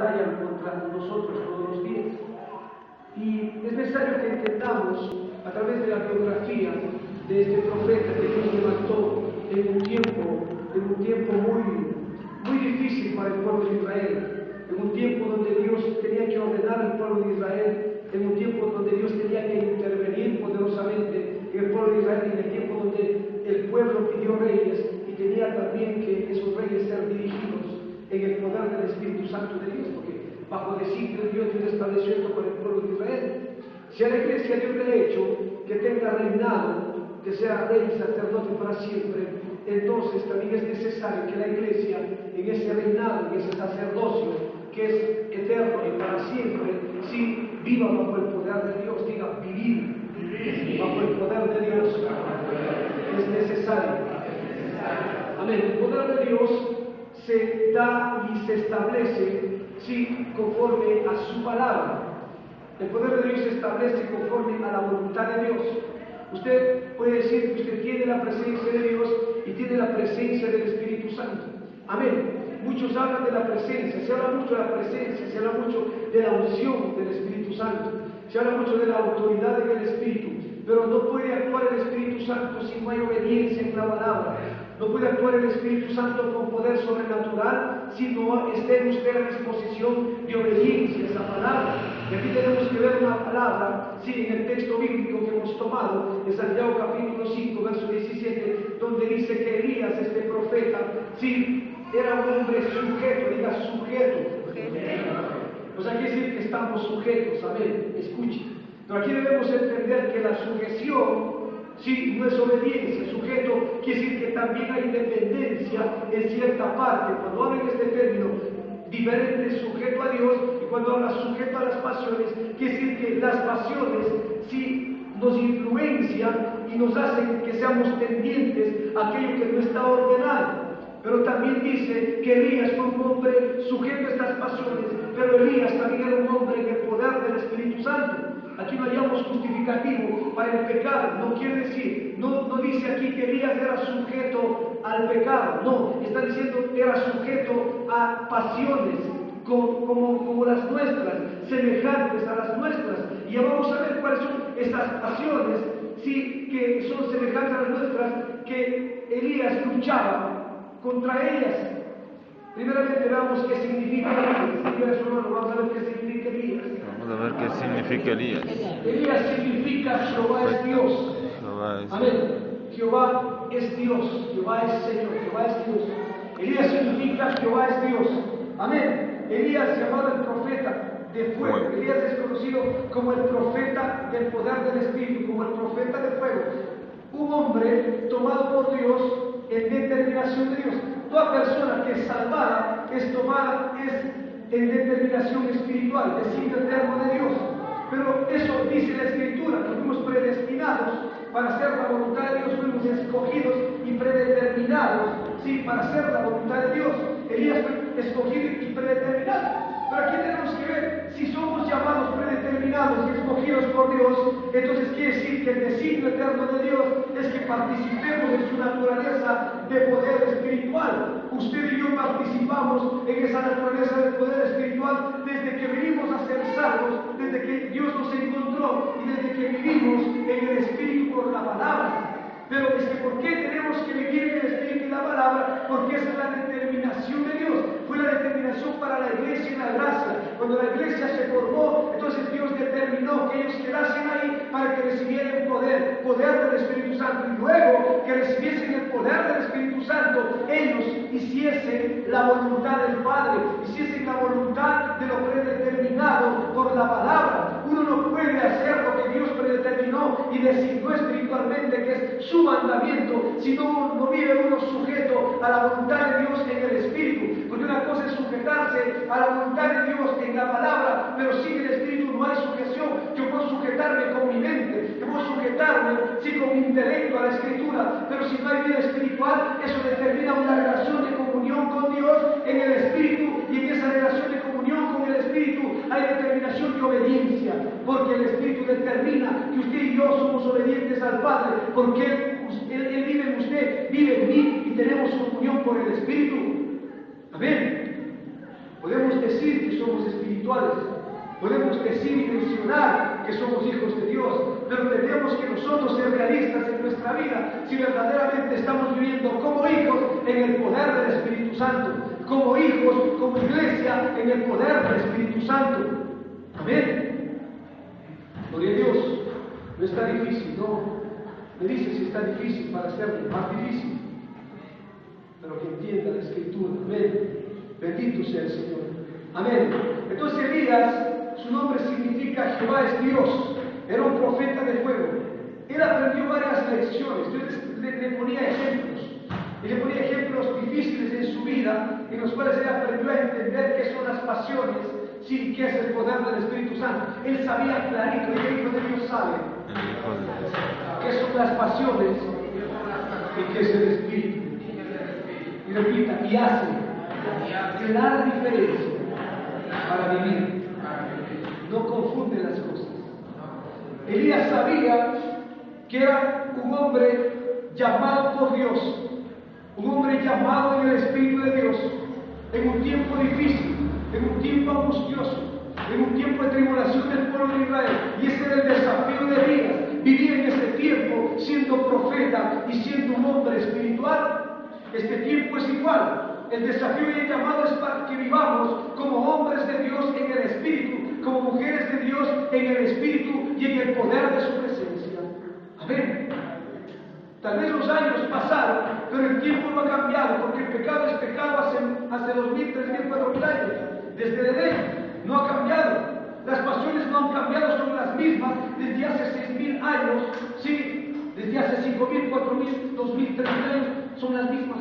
batallan contra nosotros todos los días. Y es necesario que entendamos a través de la biografía de este profeta que Dios levantó en un tiempo muy difícil para el pueblo de Israel, en un tiempo donde Dios tenía que ordenar al pueblo de Israel, en un tiempo donde Dios tenía que intervenir poderosamente en el pueblo de Israel, en el tiempo donde el pueblo pidió reyes y tenía también que esos reyes ser dirigidos en el poder del Espíritu Santo de Dios, porque bajo designio de Dios estableció esto para el pueblo de Israel. Si a la iglesia Dios le ha hecho que tenga reinado, que sea rey y sacerdote para siempre, entonces también es necesario que la iglesia, en ese reinado, en ese sacerdocio, que es eterno y para siempre, sí viva bajo el poder de Dios. Diga, vivir bajo el poder de Dios es necesario. Amén. El poder de Dios se da y se establece, sí, conforme a su palabra. El poder de Dios se establece conforme a la voluntad de Dios. Usted puede decir que usted tiene la presencia de Dios y tiene la presencia del Espíritu Santo. Amén. Muchos hablan de la presencia, se habla mucho de la presencia, se habla mucho de la unción del Espíritu Santo, se habla mucho de la autoridad del Espíritu, pero no puede actuar el Espíritu Santo si no hay obediencia en la palabra. No puede actuar el Espíritu Santo con poder sobrenatural si no esté en usted en disposición de obediencia a esa palabra. Y aquí tenemos que ver una palabra, sí, en el texto bíblico que hemos tomado, en Santiago capítulo 5, verso 17, donde dice que Elías, este profeta, sí, era un hombre sujeto, diga sujeto. Pues aquí quiere decir que estamos sujetos, amén, escuche. Pero aquí debemos entender que la sujeción, sí, no es obediencia. Sujeto quiere decir que también hay dependencia en cierta parte. Cuando hablan este término, diferente sujeto a Dios, y cuando habla sujeto a las pasiones, quiere decir que las pasiones, sí, nos influencian y nos hacen que seamos tendientes a aquello que no está ordenado. Pero también dice que Elías fue un hombre sujeto a estas pasiones, pero Elías también era un hombre en el poder del Espíritu Santo. Aquí no hallamos justificativo para el pecado, no quiere decir, no dice aquí que Elías era sujeto al pecado, no, está diciendo que era sujeto a pasiones como las nuestras, semejantes a las nuestras. Y ya vamos a ver cuáles son estas pasiones, sí, que son semejantes a las nuestras, que Elías luchaba contra ellas. Primeramente veamos qué significa Elías. Vamos a ver qué significa Elías. Vamos a ver qué significa Elías. Elías significa Jehová es Dios. Amén. Jehová es Dios. Jehová es Señor. Jehová es Dios. Elías significa Jehová es Dios. Amén. Elías llamado el profeta de fuego. Elías es conocido como el profeta del poder del Espíritu, como el profeta de fuego. Un hombre tomado por Dios en determinación de Dios. Toda persona que es salvada es tomada en determinación espiritual, designio eterno de Dios. Pero eso dice la Escritura, que fuimos predestinados para hacer la voluntad de Dios, fuimos escogidos y predeterminados, sí, para hacer la voluntad de Dios. Elías fue escogido y predeterminado. Pero aquí tenemos que ver, si somos llamados, predeterminados y escogidos por Dios, entonces quiere decir que el designio eterno de Dios es que participemos de su naturaleza de poder espiritual. Usted y yo participamos en esa naturaleza de poder espiritual desde que venimos a ser salvos, desde que Dios nos encontró y desde que vivimos en el Espíritu por la palabra. Pero es que ¿por qué tenemos que vivir en el Espíritu y la palabra? Porque esa es la determinación de Dios. Fue la determinación para la iglesia y la gracia. Cuando la iglesia se formó, entonces Dios determinó que ellos quedasen ahí para que recibieran poder del Espíritu Santo. Y luego que recibiesen el poder del Espíritu Santo, ellos hiciesen la voluntad del Padre, hiciesen la voluntad de lo predeterminado por la palabra. Uno no puede hacer lo que Dios predeterminó y designó espiritualmente, que es su mandamiento, si no vive uno sujeto a la voluntad de Dios en el Espíritu. Porque una cosa es sujetarse a la voluntad de Dios en la palabra, pero sin el Espíritu no hay sujeción. Yo puedo sujetarme con mi mente, yo puedo sujetarme, sí, con mi intelecto a la Escritura, pero si no hay vida espiritual, eso determina una relación de comunión con Dios en el Espíritu, y en esa relación de comunión con el Espíritu hay determinación de obediencia, porque el Espíritu determina que usted y yo somos obedientes al Padre, porque Él vive en usted, vive en mí, y tenemos comunión por el Espíritu. Amén. Podemos decir que somos espirituales, podemos decir y mencionar que somos hijos de Dios, pero tenemos que nosotros ser realistas en nuestra vida si verdaderamente estamos viviendo como hijos en el poder del Espíritu Santo, como hijos, como iglesia en el poder del Espíritu Santo. Amén. Gloria a Dios. No está difícil, no. Me dice si está difícil para hacerlo, más difícil. Pero que entienda la Escritura. Amén. Bendito sea el Señor. Amén. Entonces Elías, su nombre significa Jehová es Dios. Era un profeta de fuego. Él aprendió varias lecciones. Dios le ponía ejemplos. Y le ponía ejemplos difíciles en su vida, en los cuales él aprendió a entender qué son las pasiones, sí, qué es el poder del Espíritu Santo. Él sabía clarito, y el Hijo de Dios sabe qué son las pasiones y qué es el Espíritu. Y repita, y hace clara diferencia para vivir. No confunde las cosas. Elías sabía que era un hombre llamado por Dios, un hombre llamado en el Espíritu de Dios, en un tiempo difícil, en un tiempo angustioso, en un tiempo de tribulación del pueblo de Israel. Y ese era el desafío de Elías, vivir en ese tiempo siendo profeta y siendo un hombre espiritual. Este tiempo es igual. El desafío y el llamado es para que vivamos como hombres de Dios en el Espíritu, como mujeres de Dios en el Espíritu y en el poder de su presencia. Amén. Tal vez los años pasaron, pero el tiempo no ha cambiado, porque el pecado es pecado hace 2000, 3000, 4000 años. Desde el Edén no ha cambiado. Las pasiones no han cambiado, son las mismas desde hace 6000 años, sí, desde hace 5000, 4000, 2000, 3000 años, son las mismas.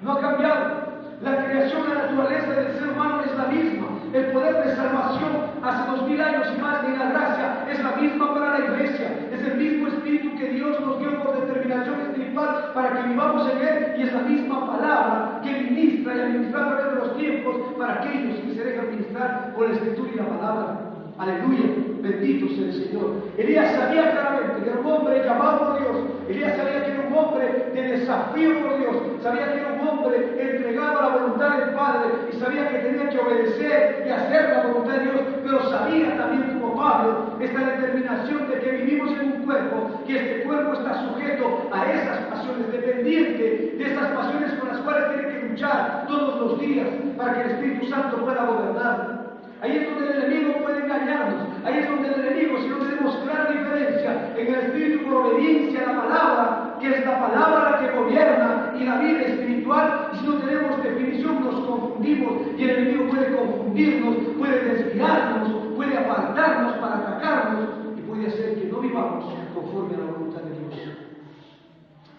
No ha cambiado. La creación, la naturaleza del ser humano es la misma. El poder de salvación hace 2000 años y más de la gracia es la misma para la iglesia. Es el mismo Espíritu que Dios nos dio por determinación espiritual para que vivamos en Él, y es la misma palabra que ministra y administra a través de los tiempos para aquellos que se dejan ministrar por la Escritura y la palabra. Aleluya, bendito sea el Señor. Elías sabía claramente que era un hombre llamado por Dios. Elías sabía que era un hombre de desafío por Dios. Sabía que era un hombre entregado a la voluntad del Padre, y sabía que tenía que obedecer y hacer la voluntad de Dios. Pero sabía también, como Pablo, esta determinación de que vivimos en un cuerpo, que este cuerpo está sujeto a esas pasiones, dependiente de esas pasiones con las cuales tiene que luchar todos los días para que el Espíritu Santo pueda gobernar. Ahí es donde el enemigo puede engañarnos. Ahí es donde el enemigo, si no tenemos clara diferencia en el espíritu por obediencia a la palabra, que es la palabra la que gobierna y la vida espiritual, y si no tenemos definición nos confundimos, y el enemigo puede confundirnos, puede desviarnos, puede apartarnos para atacarnos, y puede hacer que no vivamos conforme a la voluntad de Dios.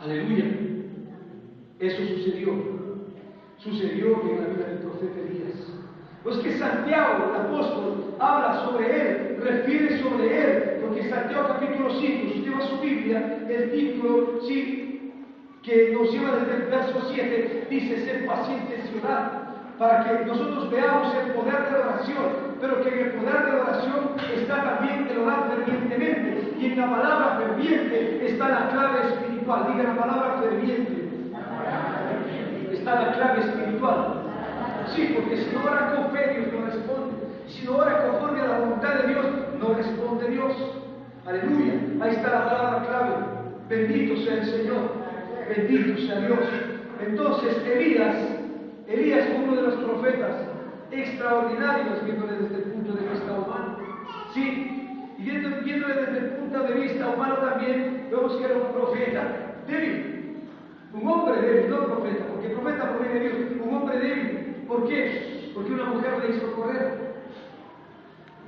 Aleluya. Eso sucedió en la vida del profeta Elías. Pues que Santiago, el apóstol, habla sobre él, refiere sobre él, porque Santiago capítulo 5, si usted va a su Biblia, el título, sí, que nos lleva desde el verso 7, dice: ser pacientes y orar, para que nosotros veamos el poder de la oración, pero que en el poder de la oración está también el orar fervientemente, y en la palabra ferviente está la clave espiritual. Diga la palabra ferviente, está la clave espiritual. Sí, porque si no ora con fe, Dios no responde. Si no ora conforme a la voluntad de Dios, no responde Dios. Aleluya. Ahí está la palabra clave. Bendito sea el Señor. Bendito sea Dios. Entonces, Elías fue uno de los profetas extraordinarios, viéndole desde el punto de vista humano. Sí, y viéndole desde el punto de vista humano también, vemos que era un profeta débil. Un hombre débil, no profeta, porque profeta proviene de Dios. Un hombre débil. ¿Por qué? Porque una mujer le hizo correr.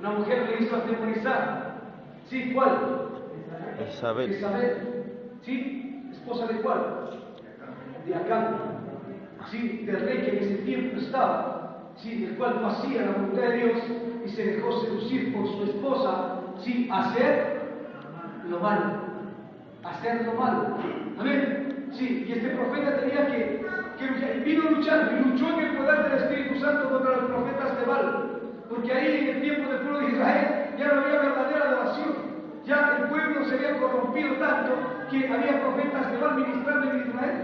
Una mujer le hizo atemorizar. ¿Sí? ¿Cuál? Isabel. ¿Sí? ¿Esposa de cuál? De Acán. ¿Sí? Del rey que en ese tiempo estaba. ¿Sí? El cual no hacía la voluntad de Dios y se dejó seducir por su esposa. ¿Sí? Hacer lo malo. Hacer lo malo. Amén. Sí, y este profeta tenía que vino luchando y luchó en el poder del Espíritu Santo contra los profetas de Baal, porque ahí en el tiempo del pueblo de Israel ya no había verdadera adoración, ya el pueblo se había corrompido tanto que había profetas de Baal ministrando en Israel.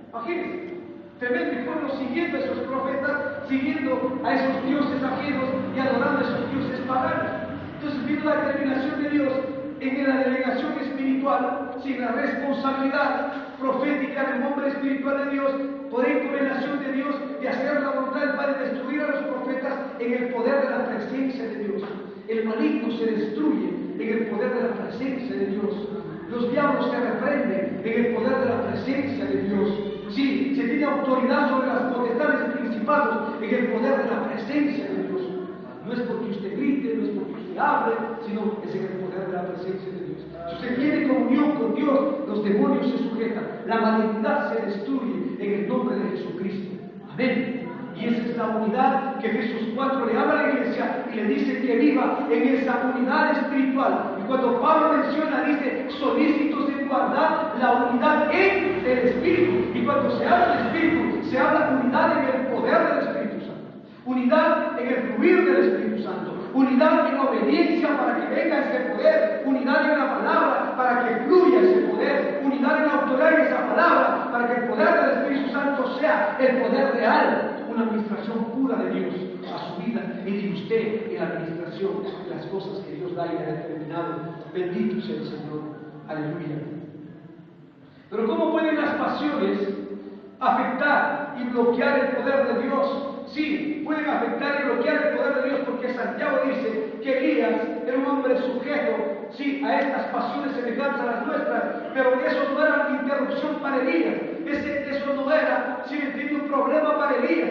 Imagínense, Tremendo pueblo siguiendo a esos profetas, siguiendo a esos dioses ajenos y adorando a esos dioses paganos. Entonces vino la determinación de Dios en la delegación espiritual, sin la responsabilidad profética del hombre espiritual de Dios, por encomendación de Dios, de hacer la voluntad del Padre, destruir a los profetas en el poder de la presencia de Dios. El maligno se destruye en el poder de la presencia de Dios. Los diablos se reprenden en el poder de la presencia de Dios. Sí, se tiene autoridad sobre las potestades y principados en el poder de la presencia de Dios. No es porque usted grite, no es porque usted hable, sino es en el poder de la presencia de Dios. Si usted tiene comunión con Dios, los demonios se sujetan, la malignidad se destruye en el nombre de Jesucristo. Amén. Y esa es la unidad que Jesús 4 le habla a la iglesia y le dice que viva en esa unidad espiritual. Y cuando Pablo menciona, dice, solícitos en guardar la unidad en el Espíritu. Y cuando se habla del Espíritu, se habla de unidad en el poder del Espíritu Santo. Unidad en el fluir del Espíritu Santo. Unidad en obediencia para que venga ese poder. Unidad en la palabra para que fluya ese poder. Unidad en la autoridad en esa palabra para que el poder del Espíritu Santo sea el poder real. Una administración pura de Dios a su vida y de usted en la administración de las cosas que Dios da y ha determinado. Bendito sea el Señor. Aleluya. Pero ¿cómo pueden las pasiones afectar y bloquear el poder de Dios? Sí, pueden afectar y bloquear el poder de Dios, porque Santiago dice que Elías era un hombre sujeto, sí, a estas pasiones semejantes a las nuestras, pero eso no era interrupción para Elías, eso no era, sí, un problema para Elías.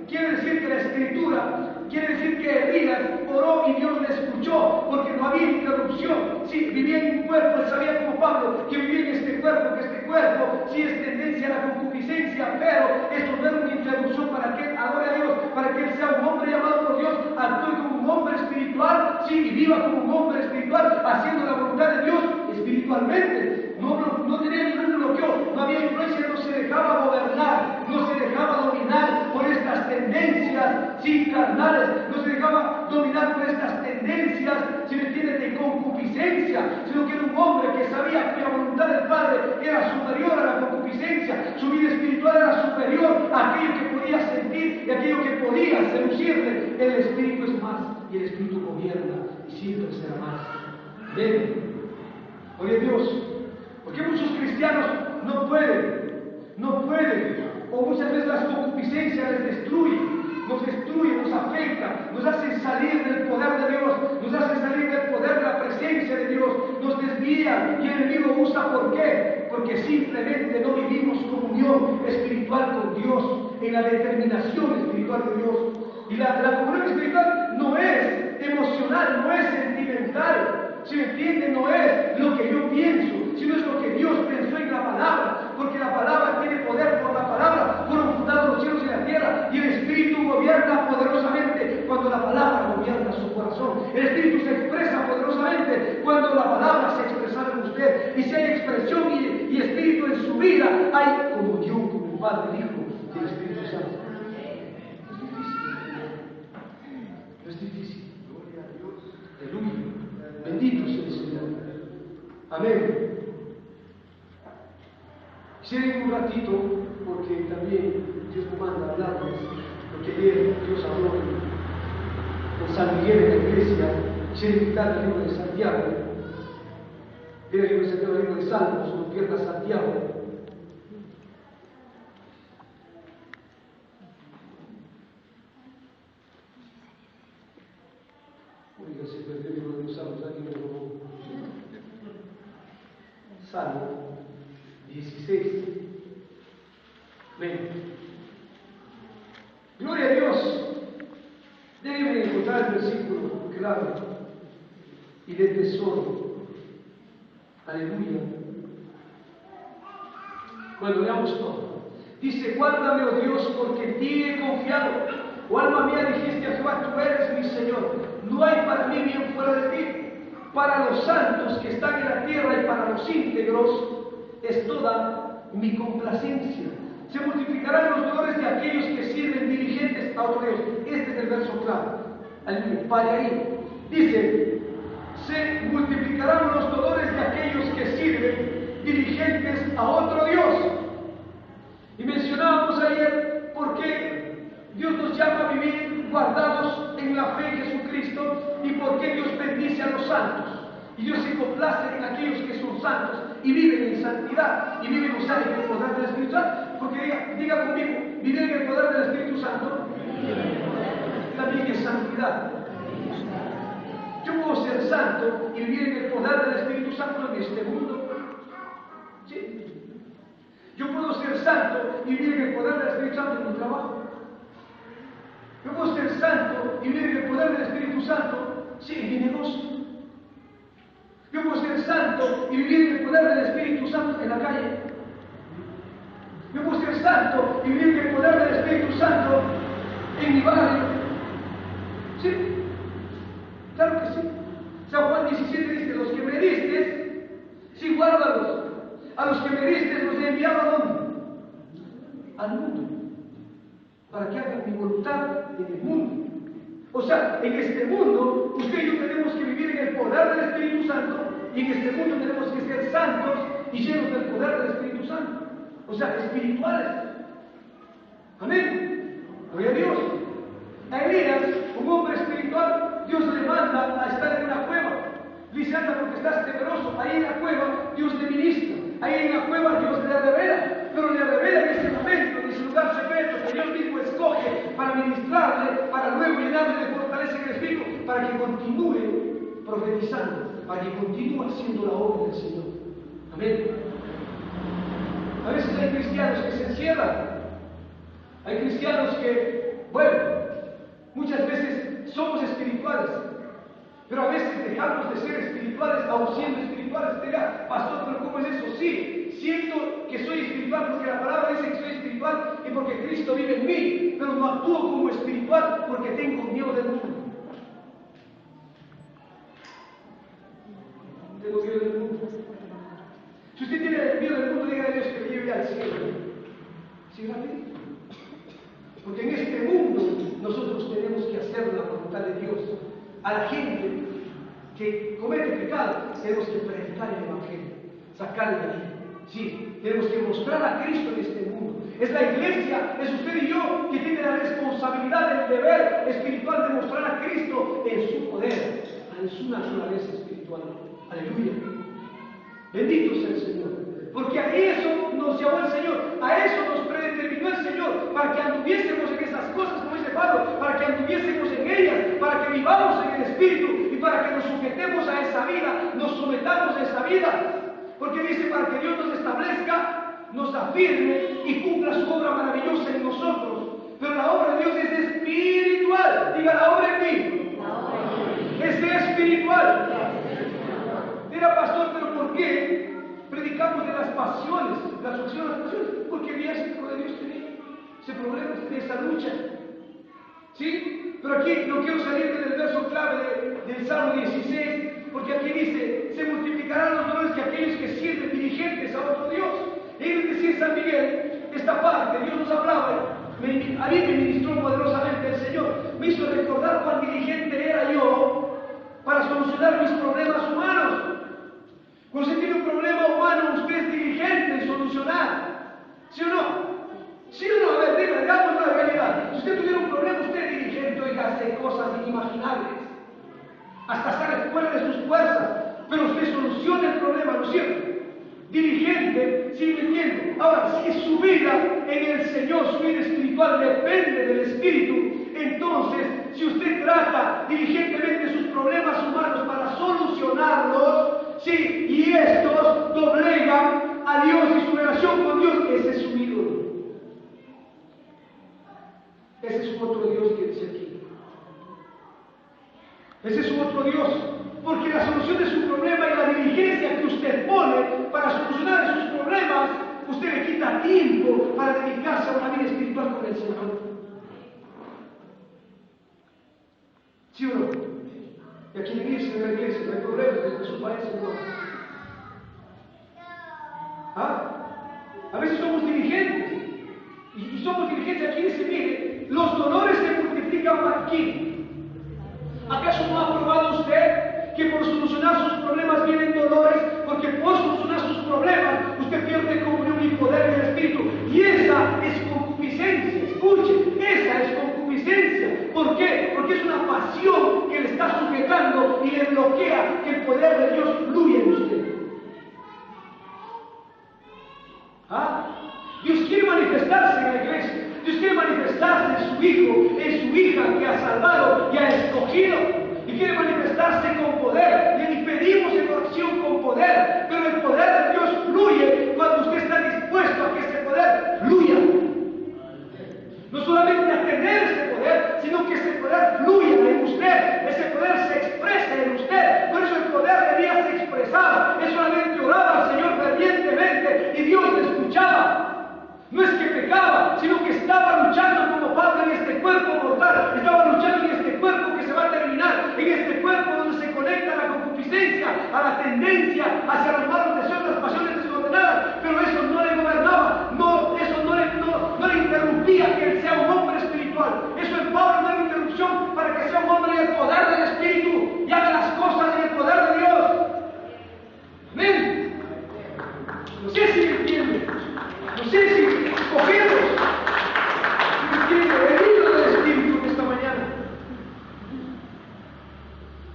Quiere decir que la Escritura, quiere decir que Elías oró y Dios le escuchó, porque no había interrupción. Sí, vivía en un cuerpo, él sabía como Pablo que vivía en este cuerpo, que este cuerpo sí es tendencia a la concupiscencia, pero esto no era una interrupción para que él adore a Dios, para que él sea un hombre llamado por Dios, actúe como un hombre espiritual, sí, y viva como un hombre espiritual, haciendo la voluntad de Dios espiritualmente. No tenía ningún bloqueo, no había influencia, no se dejaba gobernar, no se dejaba dominar por estas tendencias, sí, carnales, no se dejaba dominar por estas tendencias, si me entienden, de concupiscencia, sino que era un hombre que sabía que la voluntad del Padre era superior a la concupiscencia, su vida espiritual era superior a aquello que podía sentir y aquello que podía seducirle. El Espíritu es más, y el Espíritu gobierna, y siempre será más. Amén. Oye Dios, porque muchos cristianos no pueden, o muchas veces las concupiscencias les destruyen, nos afectan, nos hacen salir del poder de Dios, nos hacen salir del poder de la presencia de Dios, nos desvían y el enemigo usa. ¿Por qué? Porque simplemente no vivimos comunión espiritual con Dios, en la determinación espiritual de Dios. Y la comunión espiritual no es emocional, no es sentimental. Si me entiende, no es lo que yo pienso, sino es lo que Dios pensó en la palabra, porque la palabra tiene poder. Por la palabra fueron fundados los cielos y la tierra, y el Espíritu gobierna poderosamente cuando la palabra gobierna su corazón. El Espíritu se expresa poderosamente cuando la palabra se expresa en usted, y si hay expresión y Espíritu en su vida, hay comunión con el Padre, el Hijo y el Espíritu Santo. No es difícil. Aleluya. Bendito sea el Señor. Amén. Quisiera ir un ratito, porque también Dios me manda a hablarles, porque ayer Dios habló con San Miguel en la iglesia. Quisiera invitar al libro de Santiago. Mira el libro de Santiago, el libro de Salmos, no pierda Santiago. Oiga, se perdió el libro de los Salmos, alguien me robó. Salmo 16. Amén. Gloria a Dios. Déjenme encontrar el versículo clave y de tesoro. Aleluya. Bueno, veamos todo. Dice: guárdame, oh Dios, porque en ti he confiado. Oh alma mía, dijiste a Jehová, tú eres mi Señor. No hay para mí bien fuera de ti. Para los santos que están en la tierra y para los íntegros es toda mi complacencia. Se multiplicarán los dolores de aquellos que sirven diligentes a otro Dios. Este es el verso clave. Aleluya. Pare ahí. Dice: se multiplicarán los dolores de aquellos que sirven diligentes a otro Dios. Y mencionábamos ayer por qué Dios nos llama a vivir guardados en la fe en Jesucristo y por qué Dios bendice a los santos. Y Dios se complace en aquellos que son santos y viven en santidad y viven usados en el poder del Espíritu Santo. Porque diga conmigo, vivir en el poder del Espíritu Santo también es santidad. Yo puedo ser santo y vivir en el poder del Espíritu Santo en este mundo. ¿Sí? Yo puedo ser santo y vivir en el poder del Espíritu Santo en mi trabajo. Yo puedo ser santo y vivir en el poder del Espíritu Santo, sí, en mi negocio. Yo puedo ser santo y vivir en el poder del Espíritu Santo en la calle. Yo puedo ser santo y vivir en el poder del Espíritu Santo en mi barrio. ¿Sí? Claro que sí. San Juan 17 dice, los que me diste, sí, guárdalos. A los que me diste los he enviado ¿a dónde? Al mundo. Para que hagan mi voluntad en el mundo. O sea, en este mundo, usted y yo tenemos que vivir en el poder del Espíritu Santo, y en este mundo tenemos que ser santos y llenos del poder del Espíritu Santo. O sea, espirituales. Amén. Gloria a Dios. A Elías, un hombre espiritual, Dios le manda a estar en una cueva. Dice, anda porque estás temeroso. Ahí en la cueva, Dios le ministra. Ahí en la cueva, Dios le revela. Pero le revela en ese momento, en ese lugar secreto que Dios mismo escoge para ministrarle, para luego llenarle de fortaleza en el Espíritu, para que continúe profetizando, para que continúe haciendo la obra del Señor. Amén. A veces hay cristianos que se encierran. Hay cristianos que, bueno, muchas veces somos espirituales, pero a veces dejamos de ser espirituales aún siendo espirituales. Diga, pastor, pero ¿cómo es eso? Sí, siento que soy espiritual porque la palabra dice que soy espiritual y porque Cristo vive en mí, pero no actúo como espiritual porque tengo miedo del mundo. Tengo miedo del mundo. Si usted tiene miedo del mundo, dígale a Dios que me lleve al cielo. ¿Sí, rapidito? Porque en este mundo nosotros tenemos que hacer la voluntad de Dios. A la gente que comete pecado, tenemos que predicar el Evangelio, sacarle de aquí. Sí, tenemos que mostrar a Cristo en este mundo. Es la iglesia, es usted y yo, que tiene la responsabilidad, el deber espiritual de mostrar a Cristo en su poder, en su naturaleza espiritual. Aleluya. Bendito sea el Señor. Porque a eso nos llamó el Señor, a eso nos predeterminó el Señor, para que anduviésemos en esas cosas, como dice Pablo, para que anduviésemos en ellas, para que vivamos en el Espíritu y para que nos sujetemos a esa vida, nos sometamos a esa vida. Porque dice, para que Dios nos establezca, nos afirme y cumpla su obra maravillosa en nosotros. Pero la obra de Dios es espiritual. Diga, la obra en mí es espiritual. Mira, pastor, pero ¿por qué predicamos de las pasiones, la solución a las pasiones? Porque había ese hijo de Dios tenía ese problema, tenía esa lucha. ¿Sí? Pero aquí no quiero salir del verso clave del Salmo 16, porque aquí dice, se multiplicarán los dolores que aquellos que sirven diligentes a otro Dios. Y decir San Miguel, esta parte, Dios nos hablaba, a mí me ministró poderosamente el Señor, me hizo recordar cuán diligente era yo para solucionar mis problemas humanos. Cuando usted tiene un problema humano, usted es diligente en solucionar. ¿Sí o no? ¿Sí o no? A ver, digamos la realidad. Si usted tuviera un problema, usted es diligente, oiga, hace cosas inimaginables. Hasta sale fuera de sus fuerzas. Pero usted soluciona el problema, ¿no es cierto? Diligente, ¿sí me entiende? Ahora, si su vida en el Señor, su vida espiritual depende del Espíritu, entonces, si usted trata diligentemente sus problemas humanos para solucionarlos, sí, y estos doblegan a Dios y su relación con Dios, ese es su ídolo. Ese es otro Dios que dice aquí. Ese es otro Dios. Porque la solución de su problema y la diligencia que usted pone para solucionar esos problemas, usted le quita tiempo para dedicarse a una vida espiritual con el Señor. ¿Sí o no? Y aquí en la iglesia no hay problemas, eso parece no. ¿Ah? A veces somos diligentes. Y somos diligentes. Aquí dice, mire, los dolores se multiplican para quién. ¿Acaso no ha probado usted que por solucionar sus problemas vienen dolores? Porque por solucionar sus problemas usted pierde comunión y poder del Espíritu. Y esa le bloquea que el poder de Dios fluya en usted. ¿Ah? Dios quiere manifestarse en la iglesia. Dios quiere manifestarse en su hijo, en su hija que ha salvado y ha escogido. Y quiere manifestarse con poder. Y pedimos en oración con poder. Pero el poder de Dios fluye cuando usted está dispuesto a que ese poder fluya. No solamente a tener ese poder, sino que ese poder fluya en usted. Ese poder se exprese en usted. Por eso el poder de Elías se expresaba. Él solamente oraba al Señor fervientemente y Dios le escuchaba. No es que pecaba, sino que estaba luchando como padre en este cuerpo mortal. Estaba luchando en este cuerpo que se va a terminar. En este cuerpo donde se conecta la concupiscencia, a la tendencia hacia los malos deseos, las pasiones desordenadas. Pero eso no le gobernaba. No, eso no le interrumpía que él sea un hombre espiritual. Eso en Pablo no hay interrupción para que sea un hombre en el poder del Espíritu y haga las cosas en el poder de Dios. Amén. No sé si me entienden. No sé si cogemos el libro del Espíritu de esta mañana.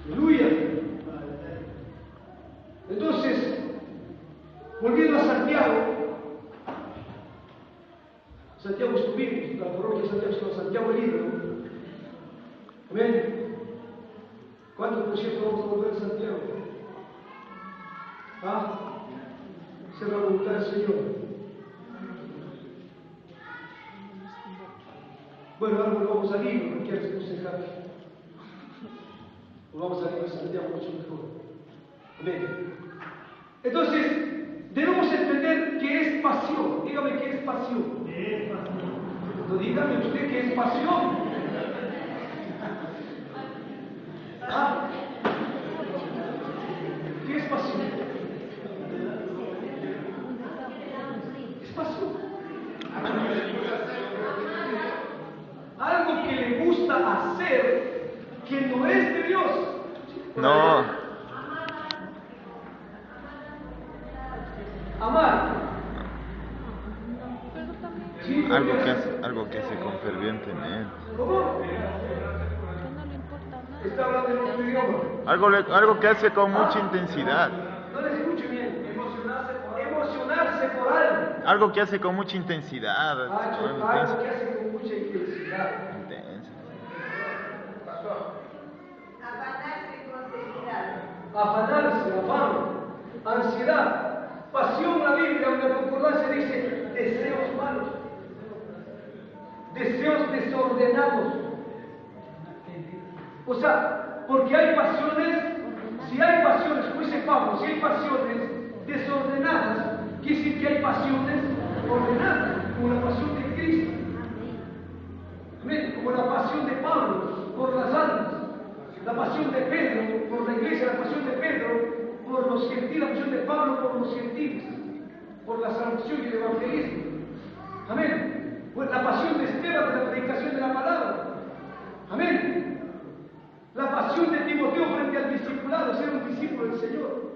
Aleluya. Entonces, volviendo a Santiago estuvimos, la parroquia de Santiago el libro. Amén. ¿Cuántos por cierto vamos a volver a Santiago? ¿Ah? Esa es la voluntad del Señor. Bueno, ahora volvamos al libro, no quieres aconsejar. Volvamos al libro de Santiago, mucho mejor. Amén. Entonces, debemos entender qué es pasión. Dígame qué es pasión. ¿Qué es pasión? No, dígame usted qué es pasión. ¿Ah? ¿Qué es pasión? Es pasión. Algo que le gusta hacer que no es de Dios. No. Amar. Sí, Algo que hace con fervientemente. ¿Cómo? Está hablando en otro idioma. Algo que hace con mucha intensidad. No le escucho bien. Emocionarse por algo. Algo que hace con mucha intensidad. Algo que hace con mucha intensidad. Intensa. Afanarse, afán, ansiedad. Pasión, la Biblia, en la concordancia dice deseos malos, deseos desordenados. O sea, porque hay pasiones, si hay pasiones, como dice Pablo, si hay pasiones desordenadas, quiere decir que hay pasiones ordenadas, como la pasión de Cristo. Amén, como la pasión de Pablo por las almas, la pasión de Pedro por la iglesia, la pasión de Pedro por los gentiles, la pasión de Pablo por los gentiles, por la salvación y el evangelismo. Amén. Pues la pasión de Esteban de la predicación de la palabra. Amén. La pasión de Timoteo frente al discipulado, ser un discípulo del Señor.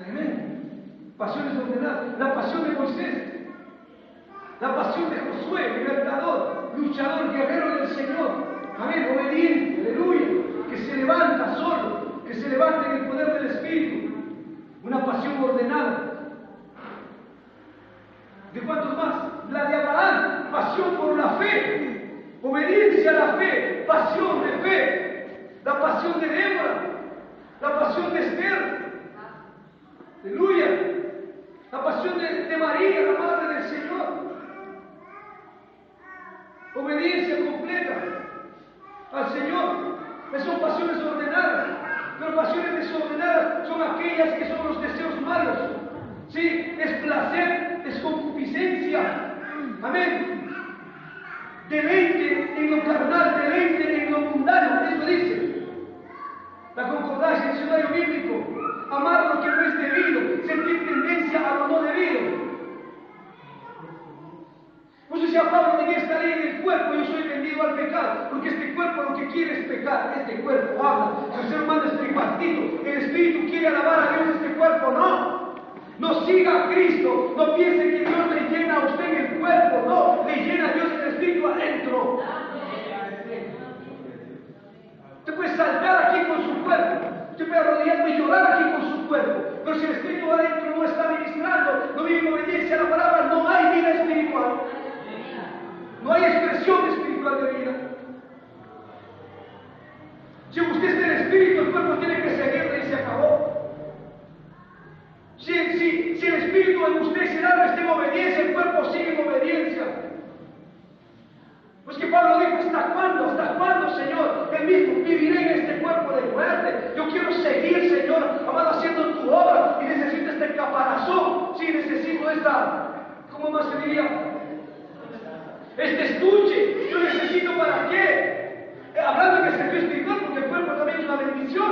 Amén. Pasiones ordenadas. La pasión de Moisés. La pasión de Josué, libertador, luchador, guerrero del Señor. Amén. Obediente, aleluya. Que se levanta solo, que se levanta en el poder del Espíritu. Una pasión ordenada. ¿De cuántos más? La de Abraham, pasión por la fe, obediencia a la fe, pasión de fe. La pasión de Débora, la pasión de Esther. Aleluya. La pasión de María, la madre del Señor. Obediencia completa al Señor. Son pasiones ordenadas, pero pasiones desordenadas son aquellas que son los deseos malos. Sí, es placer, es concupiscencia. Amén. Deleite en lo carnal, deleite en lo mundano. Eso dice la concordancia, el diccionario bíblico. Amar lo que no es debido, sentir tendencia a lo no debido. Pues decía Pablo, en esta ley del cuerpo yo soy vendido al pecado, porque este cuerpo lo que quiere es pecar, este cuerpo habla, el ser humano es tripartito, el espíritu quiere alabar a Dios, este cuerpo no. No siga a Cristo, no piense que Dios le llena a usted en el cuerpo, no, le llena a Dios el espíritu adentro. Usted puede Si usted es del Espíritu, el cuerpo tiene que seguirle y se acabó. Si el Espíritu en usted se da está en obediencia, el cuerpo sigue en obediencia. Pues que Pablo dijo, ¿hasta cuándo? ¿Hasta cuándo, Señor? Él mismo, viviré en este cuerpo de muerte. Yo quiero seguir, Señor, amado, haciendo tu obra. Y necesito este caparazón. Sí, necesito ¿cómo más se diría? Este estuche. Yo necesito ¿para qué? Hablando en el sentido espiritual, porque el cuerpo también es una bendición.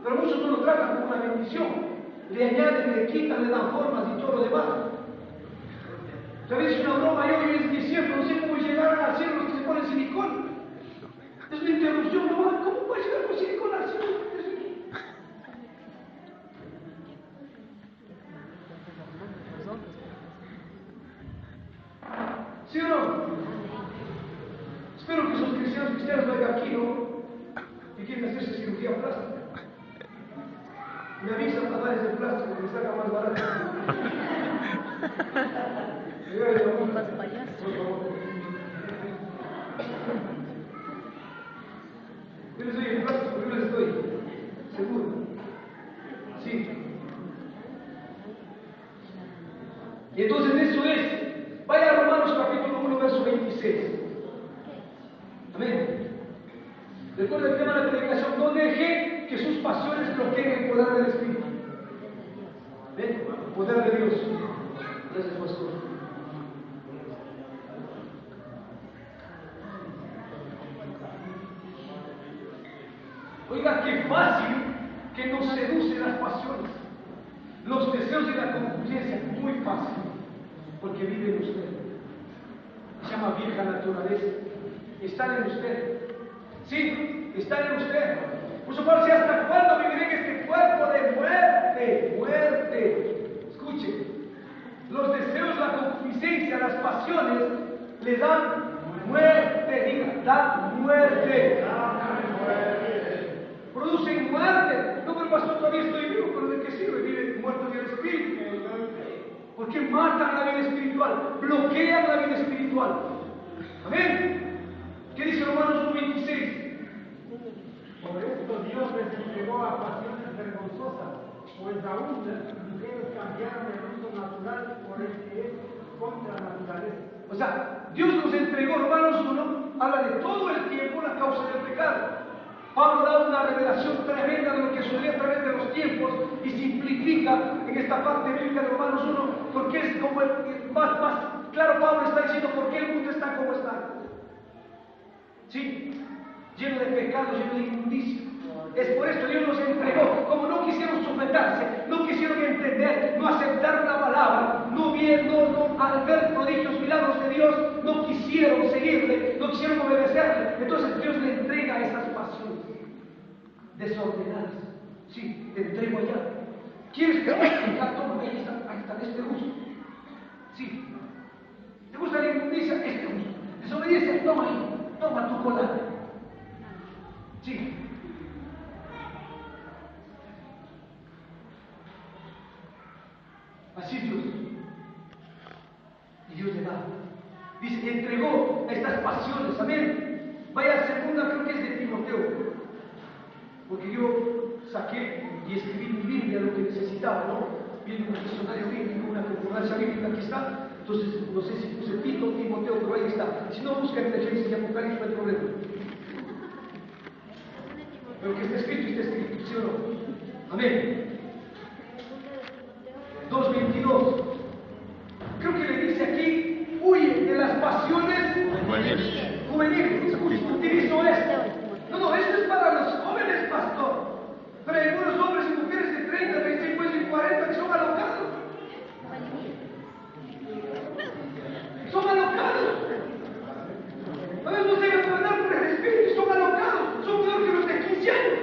Pero muchos no lo tratan como una bendición. Le añaden, le quitan, le dan formas y todo lo demás. ¿Sabéis? Una broma, yo vivo en el desierto, no sé cómo llegaron al cielo los que se ponen silicón. Es una interrupción, ¿no? ¿Cómo puede llegar con silicón al cielo? ¿Sí o no? Espero que esos cristianos vengan aquí, ¿no? Y quieren hacerse cirugía plástica. Me avisan a dar ese plástico que me saca más barato. Más payaso. Yo les doy el plástico, yo les doy. Seguro. Sí. Y entonces eso es. Vaya a Romanos capítulo 1, verso 26. Amén. Recuerda el tema de la predicación. No deje que sus pasiones bloqueen el poder del Espíritu. ¿Ven? El poder de Dios. Gracias, pastor. Oiga, qué fácil que nos seducen las pasiones. Los deseos y la concupiscencia, muy fácil. Porque vive en usted. Se llama vieja naturaleza. Están en usted. Sí, están en usted. Por eso Pablo dice, ¿hasta cuándo viviré en este cuerpo de muerte? Muerte. Escuche, los deseos, la concupiscencia, las pasiones le dan muerte. Diga, dan muerte. Producen muerte. No, pero pastor, todavía estoy vivo, pero ¿de qué sirve? Vive muerto en el espíritu. Porque matan la vida espiritual, bloquean la vida espiritual. Amén. ¿Qué dice Romanos 1:26? Por esto Dios les entregó a pasiones vergonzosas, pues aún las mujeres cambiaron el uso natural por el que es contra la naturaleza. O sea, Dios nos entregó, Romanos 1, habla de todo el tiempo la causa del pecado. Pablo da una revelación tremenda de lo que sucedió a través de los tiempos y simplifica en esta parte bíblica de Romanos 1, porque es como más claro. Pablo está diciendo por qué el mundo está como está. Sí, lleno de pecado, lleno de inmundicia. Es por esto Dios nos entregó. Como no quisieron sujetarse, no quisieron entender, no aceptar la palabra, al ver prodigios, milagros de Dios, no quisieron seguirle, no quisieron obedecerle. Entonces Dios le entrega esas pasiones desordenadas. Sí, te entrego allá. ¿Quieres que toma, ahí está, este gusto? Sí. ¿Te gusta la inmundicia? Este gusto. Desobediencia, toma ahí. Toma tu cola. Sí. Así Dios. Y Dios le da. Dice, entregó estas pasiones. Amén. Vaya a segunda, creo que es de Timoteo. Porque yo saqué y escribí mi Biblia lo que necesitaba, ¿no? Viendo un diccionario bíblico, una concordancia bíblica, aquí está. Entonces, no sé si puse Tito, Timoteo, pero ahí está. Si no, busca en Génesis y Apocalipsis, no hay problema. Pero que está escrito, ¿sí o no? Amén. 2:22. Creo que le dice aquí, huye de las pasiones juveniles. Escucha, utilizo esto. No, esto es para los jóvenes, pastor. Pero hay algunos hombres y mujeres de 30, 35 y 40 que son alocados. Son alocados. A veces no se dejan gobernar por el espíritu, son alocados. Son peor que los de 15 años.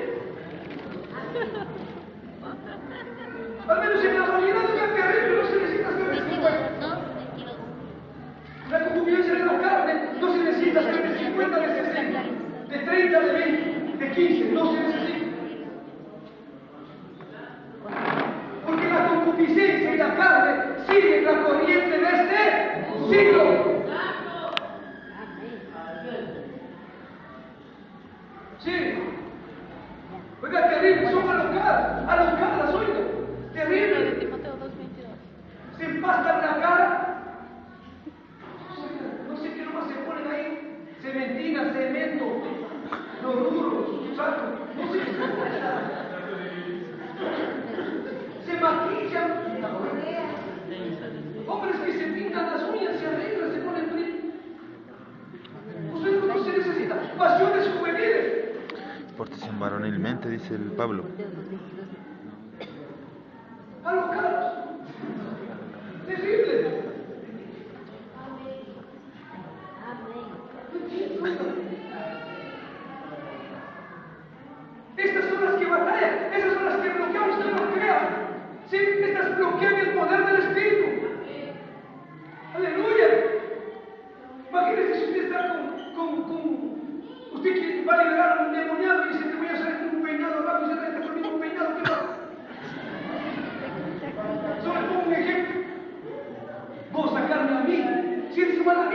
Al menos en la realidad de la carrera no se necesita ser de 50. La concupiscencia de la carne no se necesita ser de 50, de 60, de 30, de 20, de 15, no se necesita. Porque la concupiscencia y la carne siguen la corriente de este siglo. Sí. ¿Verdad? Terrible, son alocadas, oiga. Libro de Terrible. Timoteo 2:22. Se empastan la cara. No sé qué nomás se ponen ahí. Cementina, cemento, los duros, ¿sabes? No sé qué se ponen. Se maquillan. Hombres que se pintan las uñas, se arreglan, se ponen brillo. Usted no se necesita pasiones juveniles. Pórtese varonilmente, dice el Pablo. Alocados. Terrible. Estas son las que batallan, esas son las que bloquean, usted no crea. Sí, estas bloquean el poder del Espíritu. Aleluya. Imagínese si usted está usted que va a liberar a un endemoniado y dice, te voy a hacer un peinado rápido, y usted está con el mismo peinado que va. Solo les pongo un ejemplo. Vos sacarme a mí, si eres humana,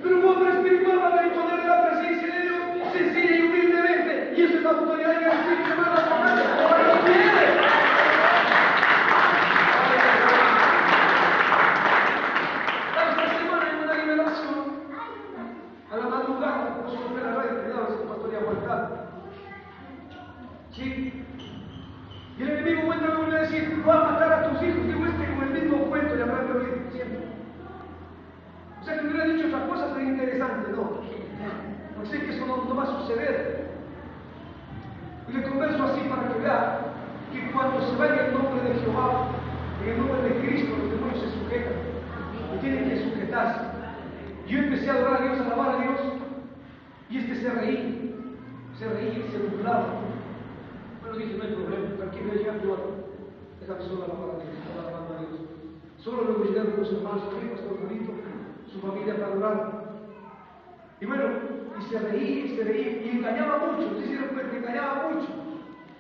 pero un hombre espiritual va a ver el poder de la presencia de Dios sencilla y humildemente. Y eso es la autoridad del Espíritu, hermano. Ahora lo tiene. Esta semana hay una liberación. A la madrugada, no solo fue la radio, cuidado, es pastoría Juan. Sí. Y el enemigo vuelve a decir, va a matar a tus hijos. Digo, con el mismo cuento le habrá de oír siempre. O sea, que me hubiera dicho otra cosa sería interesante, ¿no? Porque sé que eso no va a suceder. Y le converso así para que vea que cuando se vaya el nombre de Jehová, en el nombre de Cristo, los demonios se sujetan. Y tienen que sujetarse. Yo empecé a adorar a Dios, a alabar a Dios, y se reía, se burlaba. Bueno, dije, no hay problema, aquí voy a llegar yo, déjame solo alabar a Dios, alabando a Dios. Solo luego llegaron los hermanos, pastor bonito, su familia para adorar. Y bueno, y se reía, y engañaba mucho, se hicieron cuenta, engañaba mucho,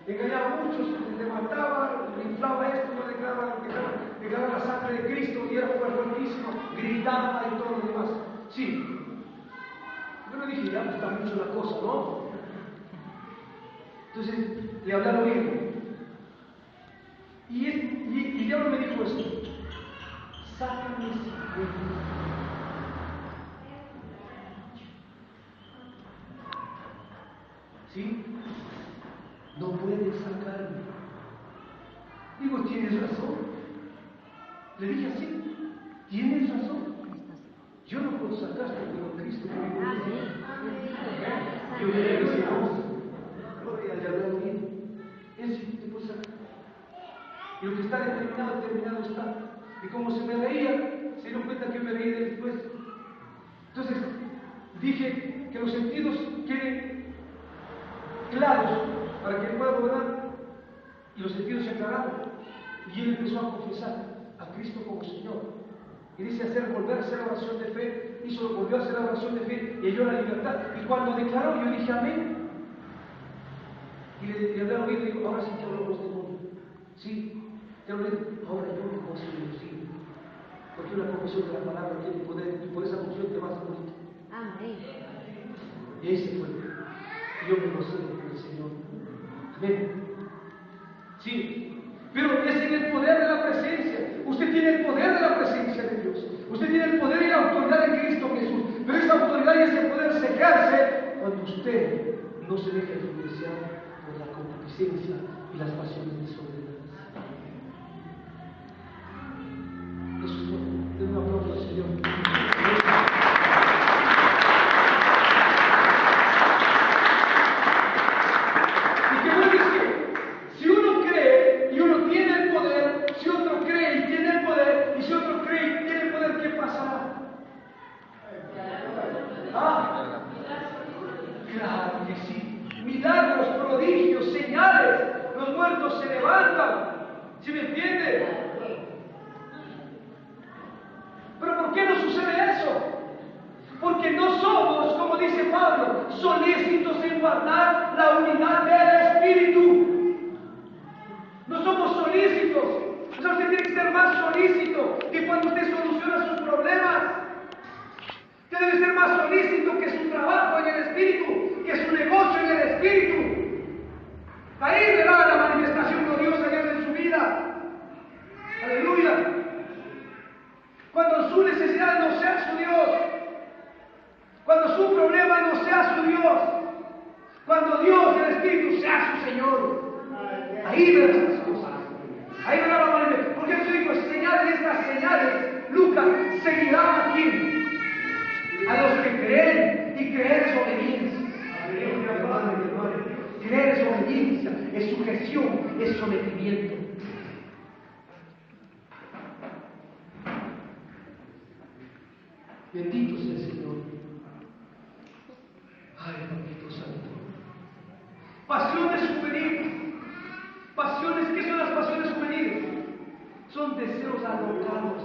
le mataba, le inflaba esto, no declaraba la sangre de Cristo, y era fuertísimo, gritaba y todo lo demás. Sí. Bueno, dije, ya está mucho la cosa, ¿no? Entonces, le hablé al oído. Y el diablo me dijo esto: sácame ese cuento. ¿Sí? No puedes sacarme. Digo, tienes razón. Le dije así, tienes razón. Yo no puedo sacarte, pero Cristo me vive en mí. Yo le dije, gloria al diablo mío. Él sí te puede sacar. Y lo que está determinado está. Y como se me reía, se dio cuenta que me reí después. Entonces, dije que los sentidos queden claros para que él pueda gobernar. Y los sentidos se aclararon. Y él empezó a confesar a Cristo como Señor. Y dice volver a hacer la oración de fe. Volvió a hacer la oración de fe y halló la libertad. Y cuando declaró, yo dije amén. Y le hablé al oído y digo, ahora sí te hablo los demonios. Sí, te hablé, ahora yo me gozo de los hijos. Porque una confesión de la palabra tiene poder y por esa función te vas a morir. Amén. Y ahí se fue. Y yo me gocé con el Señor. Amén. Sí. Pero es en el poder de la presencia. Usted tiene el poder de la presencia de Dios. Usted tiene el poder y la autoridad de Cristo Jesús. Pero esa autoridad y ese poder se ejerce cuando usted no se deja influenciar por la concupiscencia y las pasiones desordenadas. Eso es todo. Den un aplauso al Señor. Y que voy a decir, si uno cree y uno tiene el poder, si otro cree y tiene el poder, y si otro cree y tiene el poder, ¿qué pasará? Claro que sí. Milagros, prodigios, señales. Los muertos se levantan. ¿Sí me entiende? ¿Pero por qué no sucede eso? Porque no somos, como dice Pablo, solícitos en guardar la unidad del Espíritu. No somos solícitos. O sea, usted tiene que ser más solícito que cuando usted soluciona sus problemas. Usted debe ser más solícito que su trabajo en el Espíritu, que Ahí verá la manifestación gloriosa de Dios en su vida. Aleluya. Cuando su necesidad no sea su Dios, cuando su problema no sea su Dios, cuando Dios, el Espíritu, sea su Señor, ahí verás las cosas. Ahí verá la manifestación. Porque Jesús dijo, señales, estas señales, Lucas, seguirán a quién? A los que creen, y creer es obediencia. Creer es obediencia, es sujeción, es sometimiento. Bendito sea el Señor. Ay, Papito Santo. Pasiones juveniles. Pasiones, ¿qué son las pasiones juveniles? Son deseos alocados.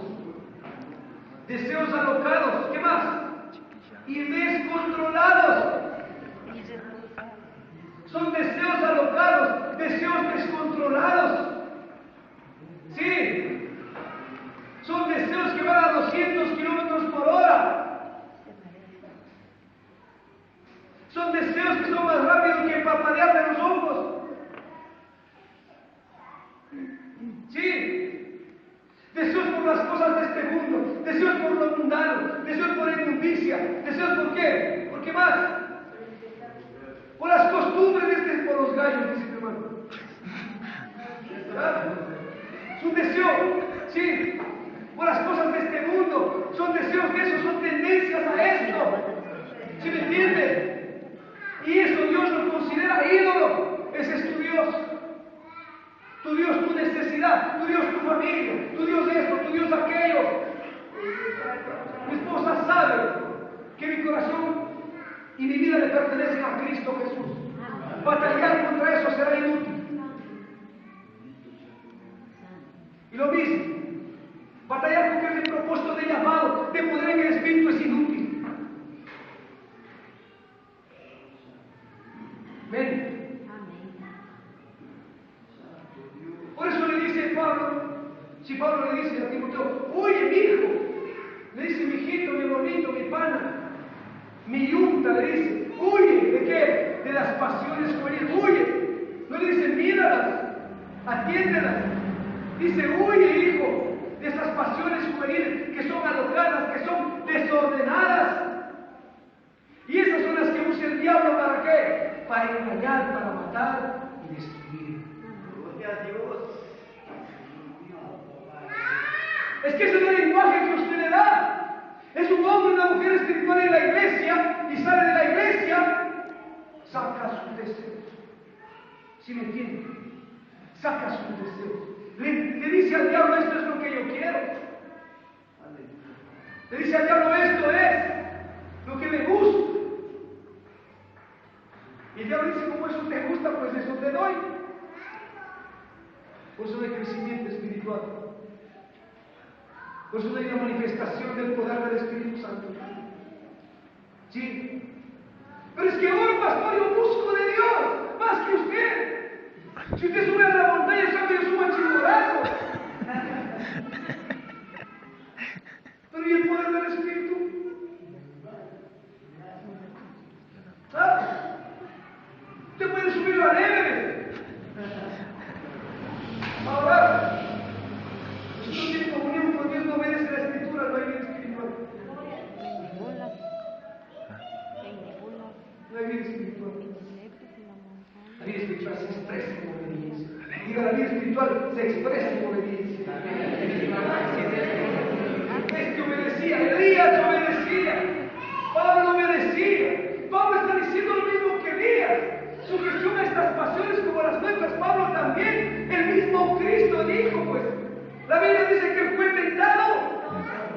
Deseos alocados. ¿Qué más? Y descontrolados. Son deseos alocados, deseos descontrolados. Sí. Son deseos que van a 200 kilómetros por hora. Son deseos que son más rápidos que parpadear de los ojos. Sí. Deseos por las cosas de este mundo, deseos por lo mundano, deseos por la inmundicia, deseos por qué, ¿por qué más? Por las costumbres de este, por los gallos, dice mi hermano. Es un deseo, sí, por las cosas de este mundo, son deseos de eso, son tendencias a esto. ¿Sí me entiende? Y eso Dios lo considera ídolo. Ese es tu Dios. Tu Dios, tu necesidad, tu Dios, tu familia, tu Dios esto, tu Dios aquello. Mi esposa sabe que mi corazón y mi vida le pertenecen a Cristo Jesús. Batallar contra eso será inútil. Y lo mismo, batallar contra ese propósito de llamado, de poder en el Espíritu es inútil. Ven. Por eso le dice Pablo, si Pablo le dice a Timoteo, oye mi hijo, le dice mi hijito, mi bonito, mi pana, mi yunta, le dice, huye, ¿de qué? De las pasiones juveniles, huye. No le dice, míralas, atiéndelas. Dice, huye, hijo, de esas pasiones juveniles que son alocadas, que son desordenadas. Y esas son las que usa el diablo, ¿para qué? Para engañar, para matar y destruir. Gloria a Dios. Es que ese es el lenguaje que usted le da. Es un hombre y una mujer espiritual en la iglesia y sale de la iglesia, saca sus deseos. ¿Sí me entiende? Saca sus deseos. Le dice al diablo, esto es lo que yo quiero. Le dice al diablo, esto es lo que me gusta. Y el diablo dice, como eso te gusta, pues eso te doy. Por eso no hay crecimiento espiritual. Por eso no hay una manifestación del poder del Espíritu Santo. ¿Sí? Pero es que hoy, pastor, yo busco de Dios más que usted. Si usted sube a la montaña, sabe que yo subo a Chimborazo. Pero ¿y el poder del Espíritu? ¿Sabes? Usted puede subir a Everest. Ahora, si usted tiene comunión con Dios, no obedece la Escritura, no hay vida espiritual. No hay vida espiritual. La vida espiritual se expresa en obediencia. Diga, la vida espiritual se expresa en obediencia. Este obedecía, Elías obedecía, Pablo obedecía. Pablo está diciendo lo mismo que Elías. Sujeción a estas pasiones como las nuestras. Pablo también, el mismo Cristo dijo, pues. La Biblia dice que fue tentado.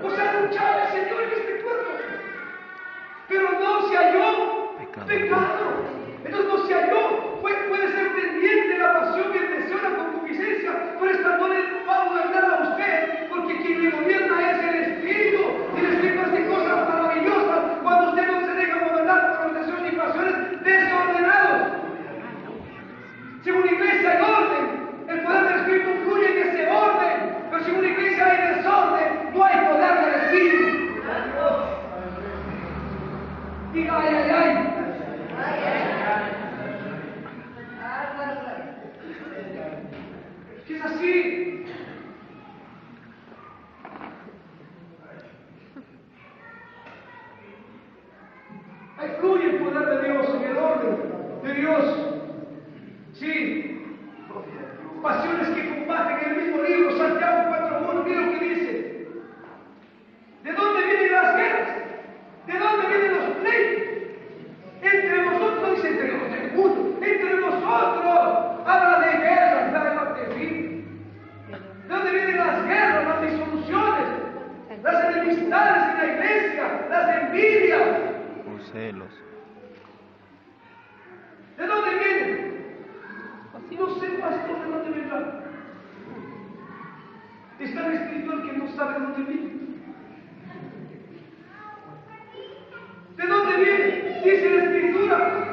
O sea, luchaba el Señor en este cuerpo. Pero no se halló pecado. Entonces no se halló. Puede ser pendiente la pasión y el deseo, la concupiscencia. Pero esta no le va a gobernar a usted. Porque quien le gobierna es el Espíritu. Y el Espíritu hace cosas maravillosas cuando usted no se deja gobernar por los deseos y pasiones desordenados. Si en una iglesia hay orden, el poder del Espíritu fluye en ese orden. Pero si en una iglesia hay desorden, no hay poder del Espíritu. Diga, ay, ay, ay. Es así. Ahí fluye el poder de Dios en el orden de Dios. Sí. Pasiones que combaten en el mismo libro, Santiago 4:1, mira lo que dice. ¿De dónde vienen las guerras? ¿De dónde vienen los pleitos? Entre nosotros, no dice entre los del mundo, entre nosotros. Habla de guerras, la de fin. ¿De dónde vienen las guerras, las disoluciones, las enemistades en la iglesia, las envidias? Por celos. ¿De dónde vienen? No sé, pastor, de dónde vendrán. Es tan espiritual que no sabe de dónde viene. ¿De dónde viene? Dice la Escritura.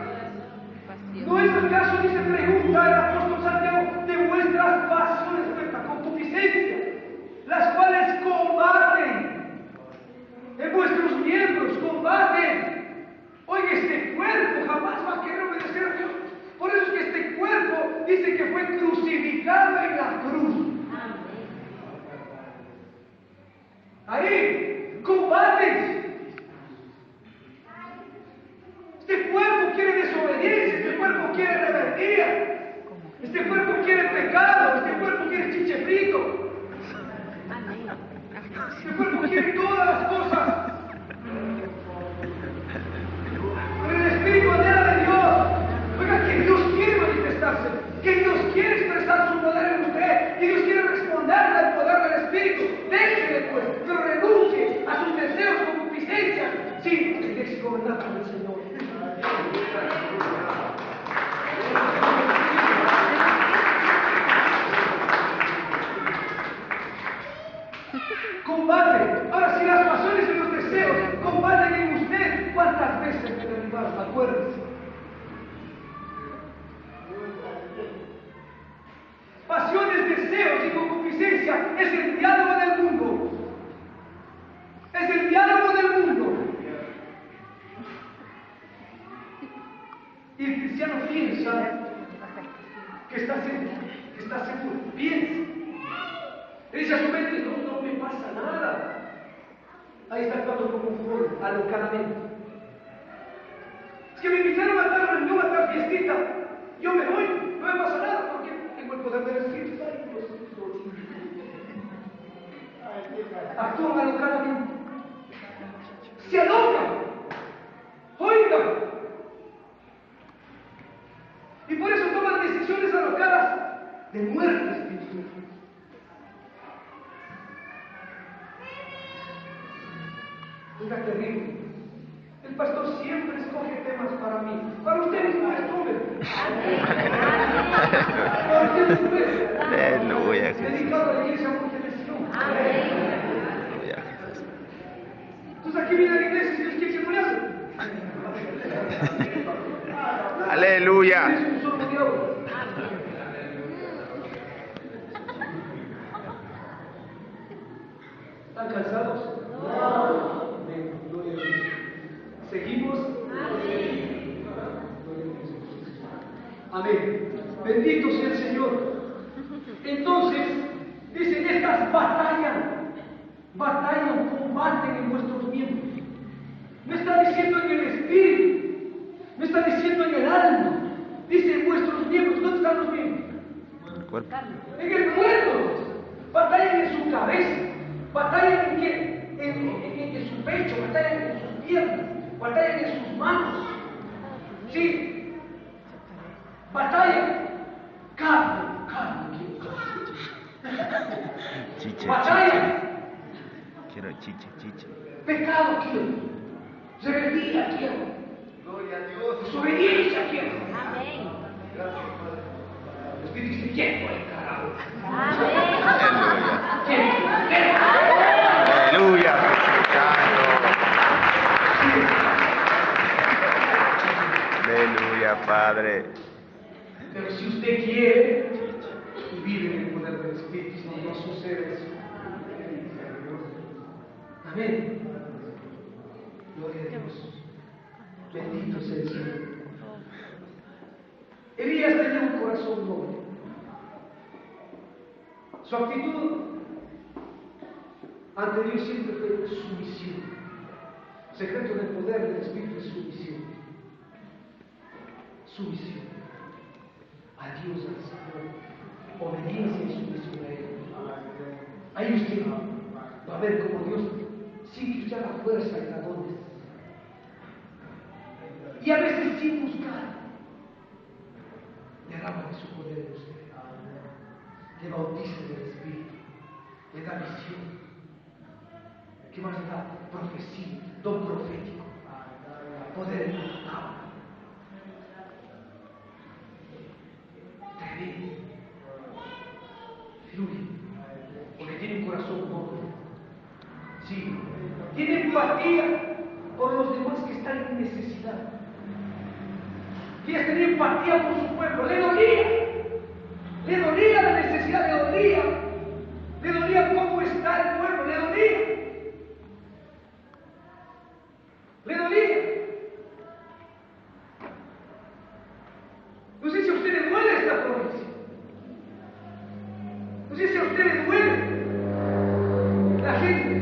¿No es acaso, dice, pregunta el apóstol Santiago, de vuestras pasiones, vuestra concupiscencia, las cuales combaten en vuestros miembros, combaten? Oiga, este cuerpo jamás va a querer obedecer a Dios. Por eso es que este cuerpo dice que fue crucificado en la cruz. Ahí, combates. Este cuerpo quiere desobediencia, este cuerpo quiere rebeldía, este cuerpo quiere pecado, este cuerpo quiere chiche frito, este cuerpo quiere todas las cosas. Pero el Espíritu anhela de Dios. Oiga, que Dios quiere manifestarse, que Dios quiere expresar su poder en usted, que Dios quiere responderle al poder del Espíritu. Déjele pues, pero renuncie a sus deseos, concupiscencias. Sí, déjese gobernar por el Señor. Combate. Ahora, si las pasiones y los deseos combaten en usted, ¿cuántas veces me derribaron? Acuérdense. Pasiones, deseos y concupiscencia es el diálogo del mundo. Es el diálogo del mundo. Y el cristiano piensa que está seguro. Piensa. Le dice a su mente, no me pasa nada. Ahí está actuando como un foro, alocadamente. Es que me invitaron a dar reunión, a dar fiestita. Yo me voy, no me pasa nada, porque tengo el poder del Espíritu. Actúan alocadamente. Se alocan. Oigan. Y por eso toman decisiones alocadas de muerte espiritual. Oiga, terrible. El pastor siempre escoge temas para mí. Para ustedes no escogen. Para ustedes no es. Aleluya, Jesús. Dedicado a la iglesia Montelesión. Aleluya, Jesús. Entonces aquí viene la iglesia y Dios quiere que se hace. Aleluya. Es un solo diablo. ¿Están cansados? No. Gloria a Dios. ¿Seguimos? Amén. Bendito sea el Señor. Entonces, dicen, estas batallan, combaten en vuestros miembros. No está diciendo en el espíritu, no está diciendo en el alma. Dice en vuestros miembros. ¿Dónde están los miembros? En el cuerpo. Batallan en su cabeza. Batallan en qué? En su pecho, batallan en sus piernas, batallan en sus manos. Sí. Batallan. Carne. Chicha, Batallan. quiero chicha. Pecado quiero. Rebeldía quiero. Gloria a Dios. Desobediencia quiero. Amén. El Espíritu dice, ¿quién fue el carajo? Aleluya. ¿Quién fue? Aleluya, Jesucristo. Aleluya, Padre. Pero si usted quiere y vive en el poder del Espíritu, no sucede eso. Amén. Gloria a Dios. Bendito sea el Señor. Elías tenía un corazón noble. Su actitud ante Dios siempre fue sumisión. Secreto del poder del Espíritu es sumisión. Sumisión a Dios, al Señor. Obediencia y sumisión a Él. Ahí usted va a ver cómo Dios sigue usted la fuerza y la dones. Y a veces sin buscar, derrama de su poder en usted. Le bautiza del Espíritu, le da visión. ¿Qué más le da? Profecía, don profético, poder en la palabra. Tremendo. Aleluya. Porque tiene un corazón noble. Sí. Tiene empatía por los demás que están en necesidad. Quiere tener empatía por su pueblo. Le dolía la necesidad, le dolía cómo está el pueblo, le dolía. No sé si a usted le duele esta provincia. No sé si a usted le duele la gente.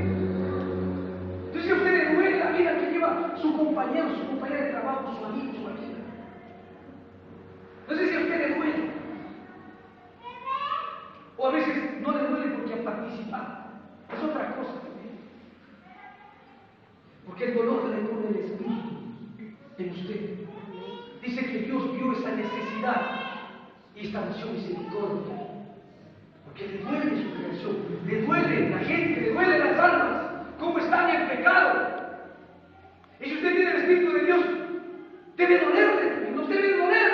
No sé si a usted le duele la vida que lleva su compañero, su compañera de trabajo, su amigo, su amiga. No sé si a usted le duele. O a veces no le duele porque ha participado. Es otra cosa también. Porque el dolor le pone el Espíritu en usted. Dice que Dios vio esa necesidad y estableció misericordia. Porque le duele su creación, le duele la gente, le duele las almas, cómo están en pecado. Y si usted tiene el Espíritu de Dios, debe dolerle, nos debe doler.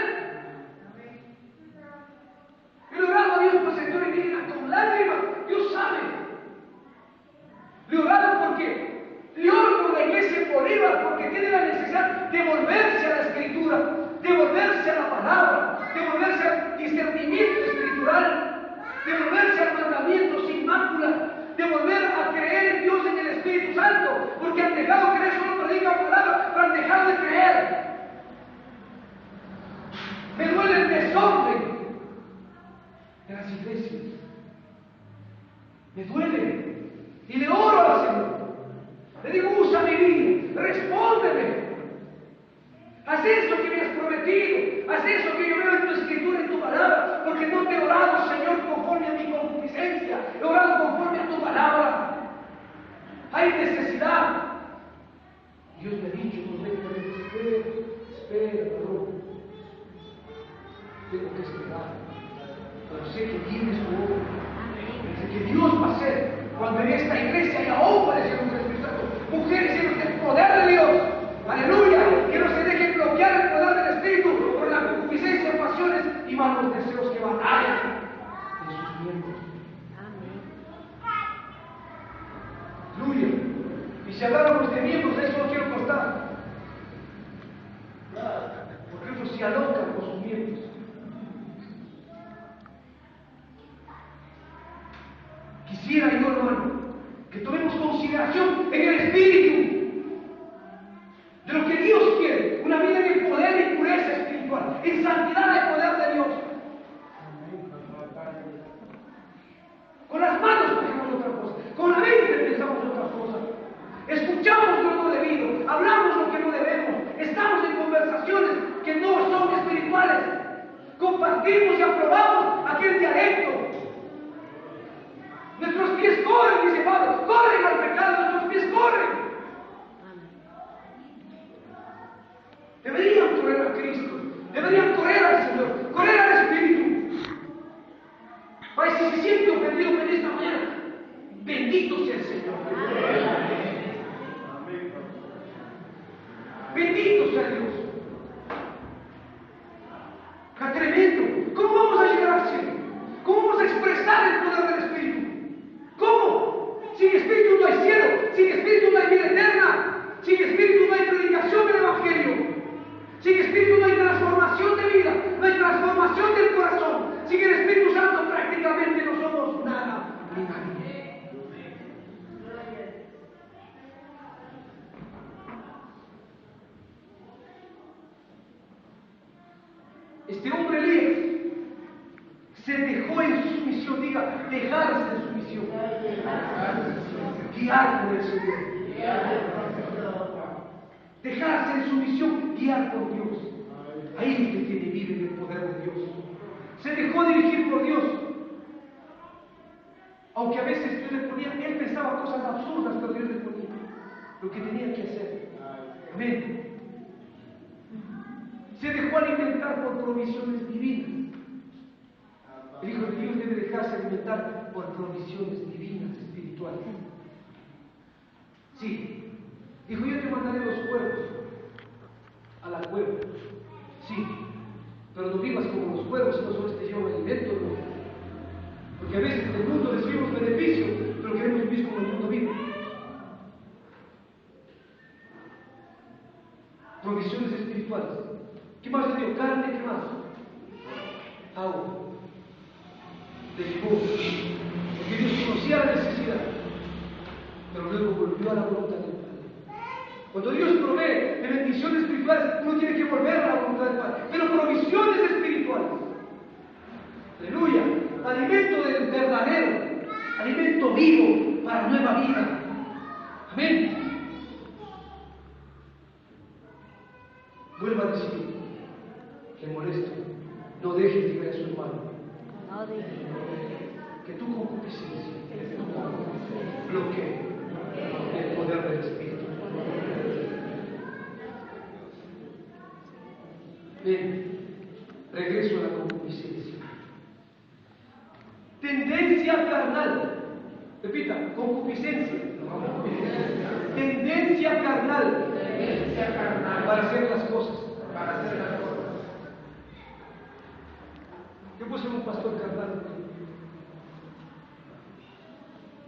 Y le orado a Dios por Señor y viene con lágrimas, Dios sabe. Le orado porque le oro por la iglesia en Bolívar, porque tiene la necesidad de volverse a la Escritura, de volverse a la palabra, de volverse al discernimiento espiritual, de volverse al mandamiento sin mácula, de volver a creer en Dios, en el Espíritu Santo, porque han dejado de creer, solo predican palabra, pero han dejado de creer. Me duele el desorden de las iglesias. Me duele. Y le oro al Señor. Le digo, usa mi vida, respóndeme. Haz eso que me has prometido, haz eso que yo veo en tu escritura, en tu palabra, porque no te he orado, Señor, conforme a mi concupiscencia, he orado conforme a tu palabra. Hay necesidad. Dios me ha dicho, espera, varón. Tengo que esperar, pero sé que tienes tu obra, sé que Dios va a hacer cuando en esta iglesia haya hombres llenos del Espíritu Santo, mujeres llenas del poder de Dios. Aleluya, que no se dejen bloquear el poder del Espíritu por la concupiscencia, pasiones y malos deseos que batallan en sus miembros. Aleluya. Y si habláramos de miembros, eso no quiero costar, porque otros se alocan por sus miembros. Quisiera yo, hermano, que tomemos consideración en el Espíritu de lo que Dios quiere, una vida en el poder y pureza espiritual, en santidad del poder de Dios. Con las manos hacemos otra cosa, con la mente pensamos otra cosa, escuchamos lo no debido, hablamos lo que no debemos, estamos en conversaciones que no son espirituales, compartimos y aprobamos aquel dialecto. Nuestros pies corren, dice Pablo, corren al pecado, nuestros pies corren. Deberían correr a Cristo, deberían correr al Señor, correr al Espíritu. Para si se siente ofendido en esta mañana, bendito sea el Señor. Bendito sea Dios. ¡Qué tremendo! ¿Cómo vamos a llegar al cielo? ¿Cómo vamos a expresar el poder del Espíritu? ¿Cómo? Sin Espíritu no hay cielo, sin Espíritu no hay vida eterna, sin Espíritu no hay predicación del Evangelio. Sin Espíritu no hay transformación de vida, no hay transformación del corazón. Sin el Espíritu Santo prácticamente no somos nada ni nadie. Este hombre Elías Se dejó en sumisión, diga, dejarse en sumisión. Guiar por el Señor. Dejarse en sumisión, guiar por Dios. Ahí es que tiene vida en el poder de Dios. Se dejó dirigir por Dios. Aunque a veces Dios le ponía, él pensaba cosas absurdas, pero Dios le ponía lo que tenía que hacer. Amén. Se dejó alimentar por provisiones divinas. El Hijo de Dios debe dejarse alimentar por provisiones divinas, espirituales. Sí. Dijo, yo te mandaré los cuervos a la cueva. Sí. Pero no vivas como los cuervos, sino solo te llevan alimento, ¿no? Porque a veces en el mundo recibimos beneficios, pero queremos vivir como el mundo vive. Provisiones espirituales. ¿Qué más le dio? Carne, ¿qué más? Agua. Le llevó. Porque Dios conocía la necesidad, pero luego volvió a la voluntad del Padre. Cuando Dios provee de bendiciones espirituales, uno tiene que volver a la voluntad del Padre. Pero provisiones espirituales. Aleluya. Alimento del verdadero, alimento vivo para nueva vida. Amén. Vuelva a decir, que molesto, no dejes de ver a su hermano. No dejes. Que tu concupiscencia bloquee el poder del Espíritu. Bien, regreso a la concupiscencia. Tendencia carnal. Repita, concupiscencia. Tendencia carnal. Para hacer las cosas. Yo puedo ser un pastor carnal.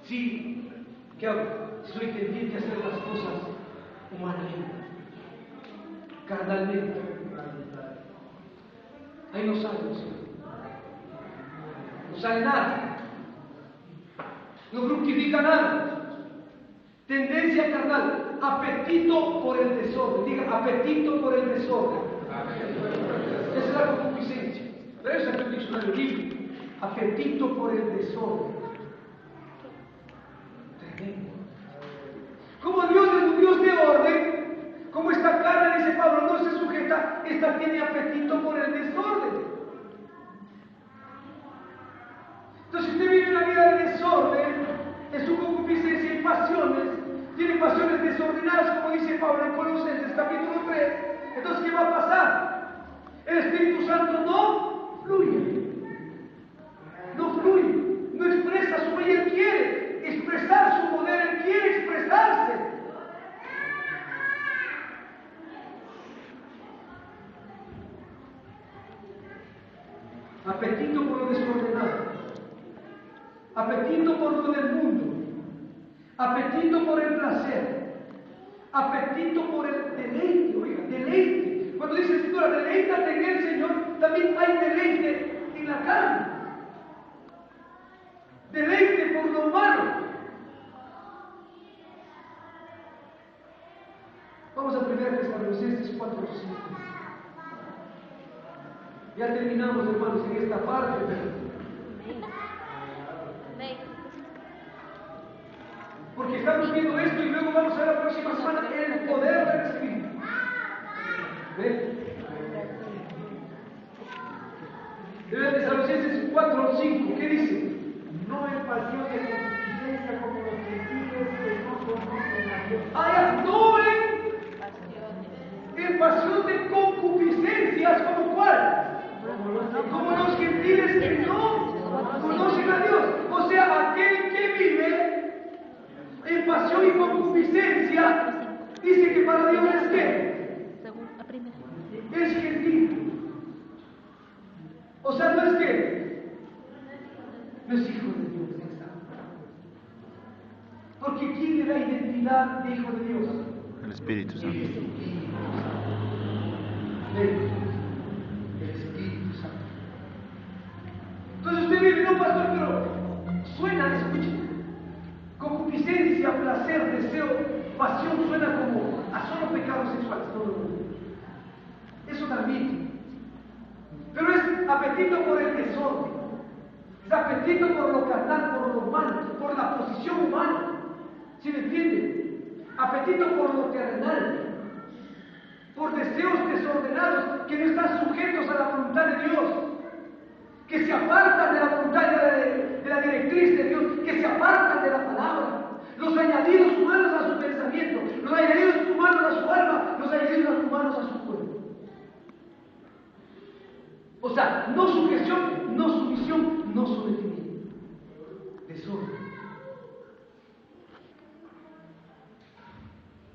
Sí, ¿qué hago? Soy tendiente a hacer las cosas humanamente, carnalmente. Ahí no sale, no sale nada, no fructifica nada. Tendencia carnal, apetito por el desorden. Diga, apetito por el desorden. Esa es la concupiscencia. Pero esa es un diccionario bíblico. Apetito por el desorden. Tremendo. Como Dios es un Dios de orden, como esta carne, dice Pablo, no se sujeta, esta tiene apetito por el desorden. Entonces, si usted vive una vida de desorden, en su concupiscencia y pasiones, tiene pasiones desordenadas, como dice Pablo en Colosenses capítulo 3, entonces, ¿qué va a pasar? El Espíritu Santo no fluye, no expresa su poder. Él quiere expresar su poder, Él quiere expresarse. Apetito por lo desordenado, apetito por lo del mundo, apetito por el placer, apetito por el deleite. Oiga, deleite. Cuando dice la Escritura, deleítate en el Señor, también hay deleite en la carne. Deleite por lo malo. Vamos a 1 Tesalonicenses 4:5. Ya terminamos, hermanos, en esta parte. Porque estamos viendo esto y luego vamos a ver la próxima semana el poder del Espíritu. ¿Ven? 1 Tesalonicenses 4:5, ¿qué dice? No en pasión de concupiscencia como los gentiles que no conocen a Dios. No en pasión de concupiscencias, ¿como cuál? Como los gentiles que no conocen a Dios. O sea, aquel que vive en pasión y concupiscencia, dice que para Dios es ¿qué? Es gentil. O sea, no es que no es hijo de Dios. Porque ¿quién le da identidad de hijo de Dios? El Espíritu Santo. El Espíritu Santo. Entonces usted vive, no, pastor, pero suena, escuche, concupiscencia, placer, deseo, pasión, suena como a solo pecados sexuales. No. Eso también. Pero es apetito por el desorden. apetito por lo carnal, por lo humano, por la posición humana. ¿Sí me entiende? Apetito por lo terrenal, por deseos desordenados que no están sujetos a la voluntad de Dios, que se apartan de la voluntad de la directriz de Dios, que se apartan de la palabra. Los añadidos humanos a su pensamiento, los añadidos humanos a su alma, los añadidos humanos a su cuerpo. O sea, no sujeción, no sumisión, no sometimiento. Desorden.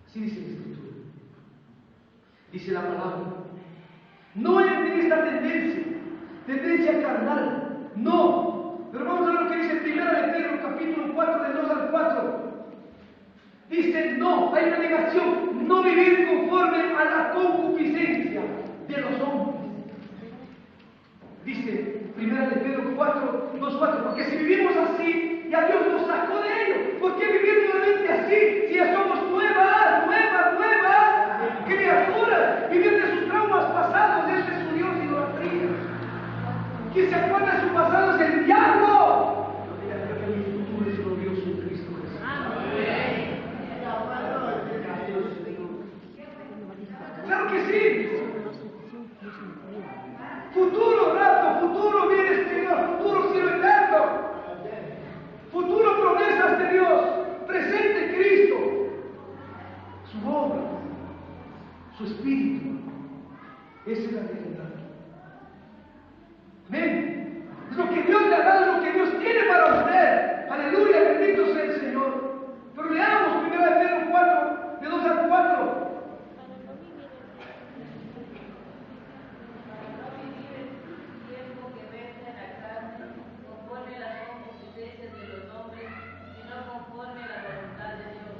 Así dice la Escritura. Dice la palabra. No es en esta tendencia carnal. No. Pero vamos a ver lo que dice 1 de Pedro, capítulo 4, del 2 al 4. Dice, no, hay una negación, no vivir conforme a la concupiscencia de los hombres. Dice 1 de Pedro 4, 2, 4, porque si vivimos así, ya Dios nos sacó de ello. ¿Por qué vivir nuevamente así? Si ya somos nuevas criaturas, vivir de sus traumas pasados, ese es su Dios y idolatría. ¿Quién se acuerda de su pasado? Es el diablo. Mi futuro es glorioso en Cristo Jesús. Claro que sí. Futuro rato, futuro bien espiritual, futuro cielo eterno, futuro promesas de Dios, presente Cristo, su obra, su espíritu. Esa es la realidad. Amén. Es lo que Dios le ha dado, lo que Dios tiene para usted. Aleluya, bendito sea el Señor. Pero leamos 1 de Pedro 4, de 2 al 4.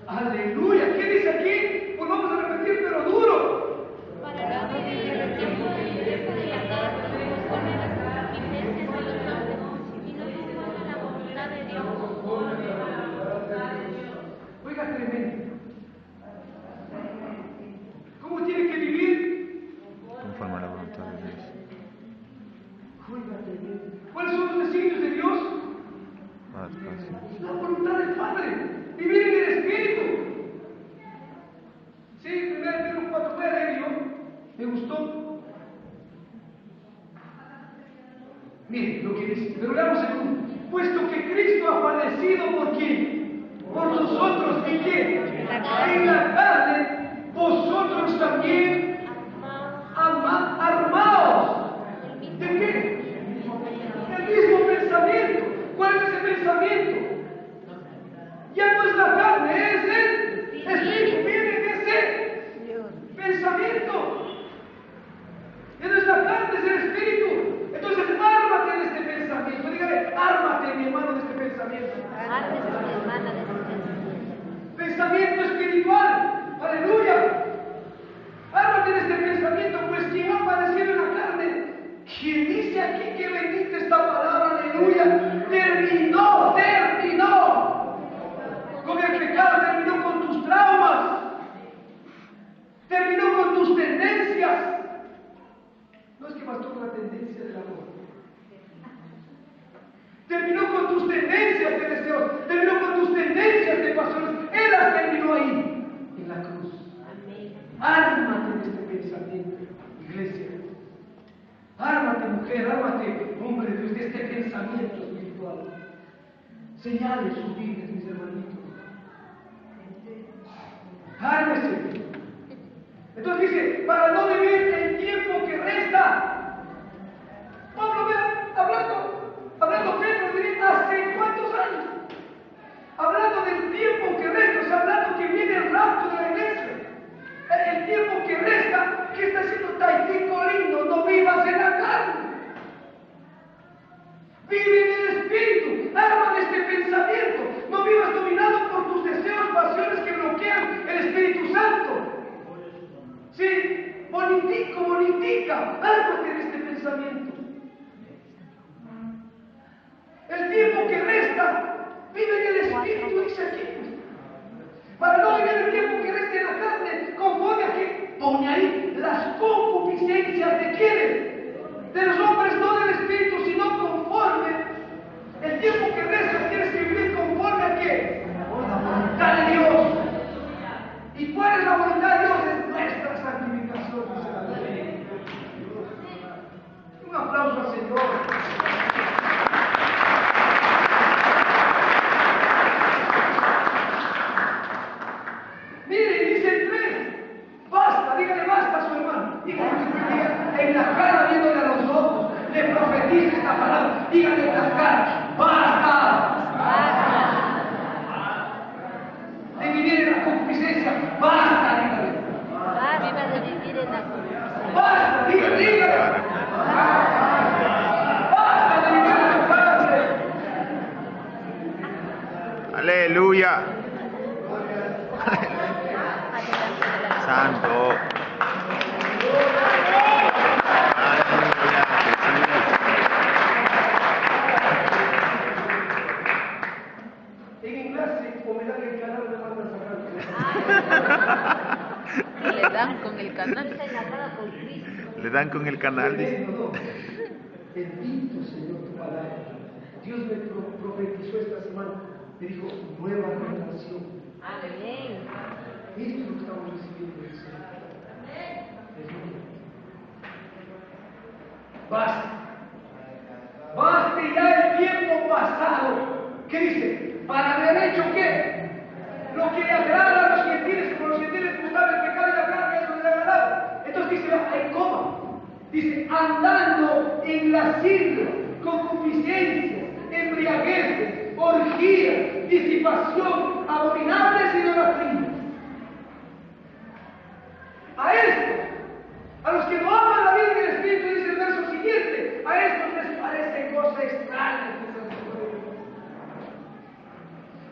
Aleluya, ¿qué dice aquí? Pues vamos a repetir, pero duro. Para no vivir el tiempo de la carne, conforme a las concupiscencias de los hombres, y no conforme a la voluntad de Dios. Oiga, tremendo. ¿Cómo tiene que vivir? Conforme a la voluntad de Dios. Oiga, tremendo. ¿Cuáles son los designios de Dios? La voluntad del Padre. Vivir en el Espíritu. Sí, 1 Pedro 4 fue alegre, me gustó. Miren lo que dice, pero leamos el 1. Puesto que Cristo ha padecido por quién? Por nosotros, ¿y qué? En la carne, vosotros también armaos. ¿De qué? El mismo pensamiento. ¿Cuál es ese pensamiento? Ya no es la carne, es el espíritu. Miren ese pensamiento. Ya no es la carne, es el espíritu. Entonces, ármate de este pensamiento. Dígale, ármate, mi hermano, de este pensamiento. Pensamiento espiritual. Aleluya. Ármate de este pensamiento, pues quien ha padecido en la carne, quien dice aquí que bendita esta palabra, aleluya, terminó con el pecado, terminó con tus traumas, terminó con tus tendencias. No es que pasó con la tendencia del amor. Terminó con tus tendencias de deseos, terminó con tus tendencias de pasiones. Él las terminó ahí, en la cruz. Ármate de este pensamiento, iglesia. Ármate, mujer, ármate, hombre, de este pensamiento espiritual. Señales sublimes, mis hermanitos. Ármese. Entonces dice, para no vivir el tiempo que resta. Pablo, hablando Pedro, dice, ¿hace cuántos años? Hablando del tiempo que resta, o sea, hablando que viene el rapto de la iglesia. El tiempo que resta, ¿qué está haciendo Taitico lindo? No vivas en la carne. Vive en el espíritu, arma de este pensamiento. No vivas dominado por tus deseos, pasiones que bloquean el Espíritu Santo. Sí, bonitica, ármate de este pensamiento. El tiempo que resta, vive en el espíritu, dice aquí. Para no vivir el tiempo que resta en la carne, conforme a que pone ahí las concupiscencias de quienes, de los hombres, no del espíritu, sino conforme El tiempo que resta tienes que vivir conforme a qué? La voluntad de Dios. ¿Y cuál es la voluntad de Dios? Es nuestra santificación, dice la Biblia. Un aplauso al Señor. Miren, dice el 3. Basta, dígale basta a su hermano. Dígale en la cara, viéndole a los ojos. Le profetice esta palabra. Dígale en la cara. Basta. De vivir en la concupiscencia. Basta, dígale. Viva de vivir en la concupiscencia. Basta, dígale. Basta de vivir en la cárcel. Aleluya. Santo. Aleluya, En clase, o me dan el canal, me mandan sacar. Y le dan con el canal. Le dan con el canal. Dice. Bendito Señor tu palabra. Dios me profetizó esta semana. Me dijo, nueva relación. Amén. Esto es lo que estamos recibiendo del Señor. Basta. Baste ya el tiempo pasado. ¿Qué dice? Para haber hecho qué? Lo que le agrada a los gentiles, como los gentiles gustaban el pecado y la carne, eso les agradaba. Entonces dice, ahí coma. Dice, andando en lascivia, concupiscencia, embriagueces, orgías, disipación, abominables y idolatrías. A esto, a los que no aman la vida en el Espíritu, dice el verso siguiente, a estos les parece cosa extraña.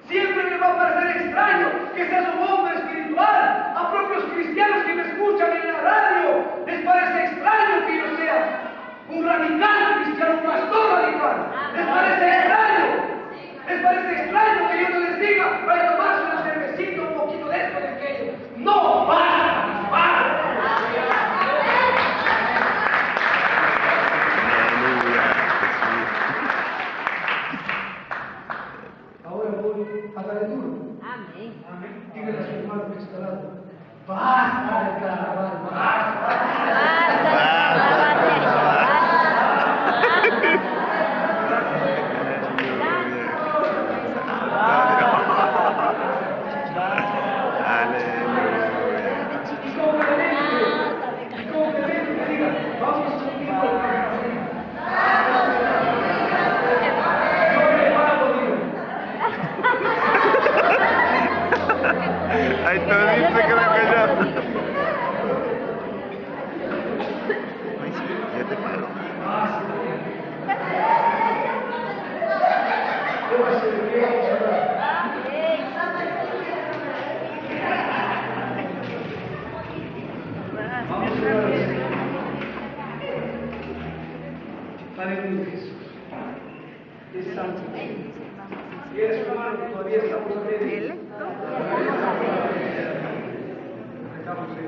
Siempre me va a parecer extraño que seas un hombre espiritual. A propios cristianos que me escuchan en la radio, les parece extraño que yo sea un radical cristiano, un pastor radical. Les parece extraño. Les parece extraño que yo no les diga, vaya a tomarse una cervecita, un poquito de esto, de aquello. No, basta, basta. Ahora voy a darle duro. Amén. Amén. Dígale a su hermano que está al lado. Basta de carnaval, basta. Ahí todo dice que me callado. Ay, sí, ya te pago. Aleluya, Jesús. Es santo. Y eres hermano que todavía está por medio. Dejamos el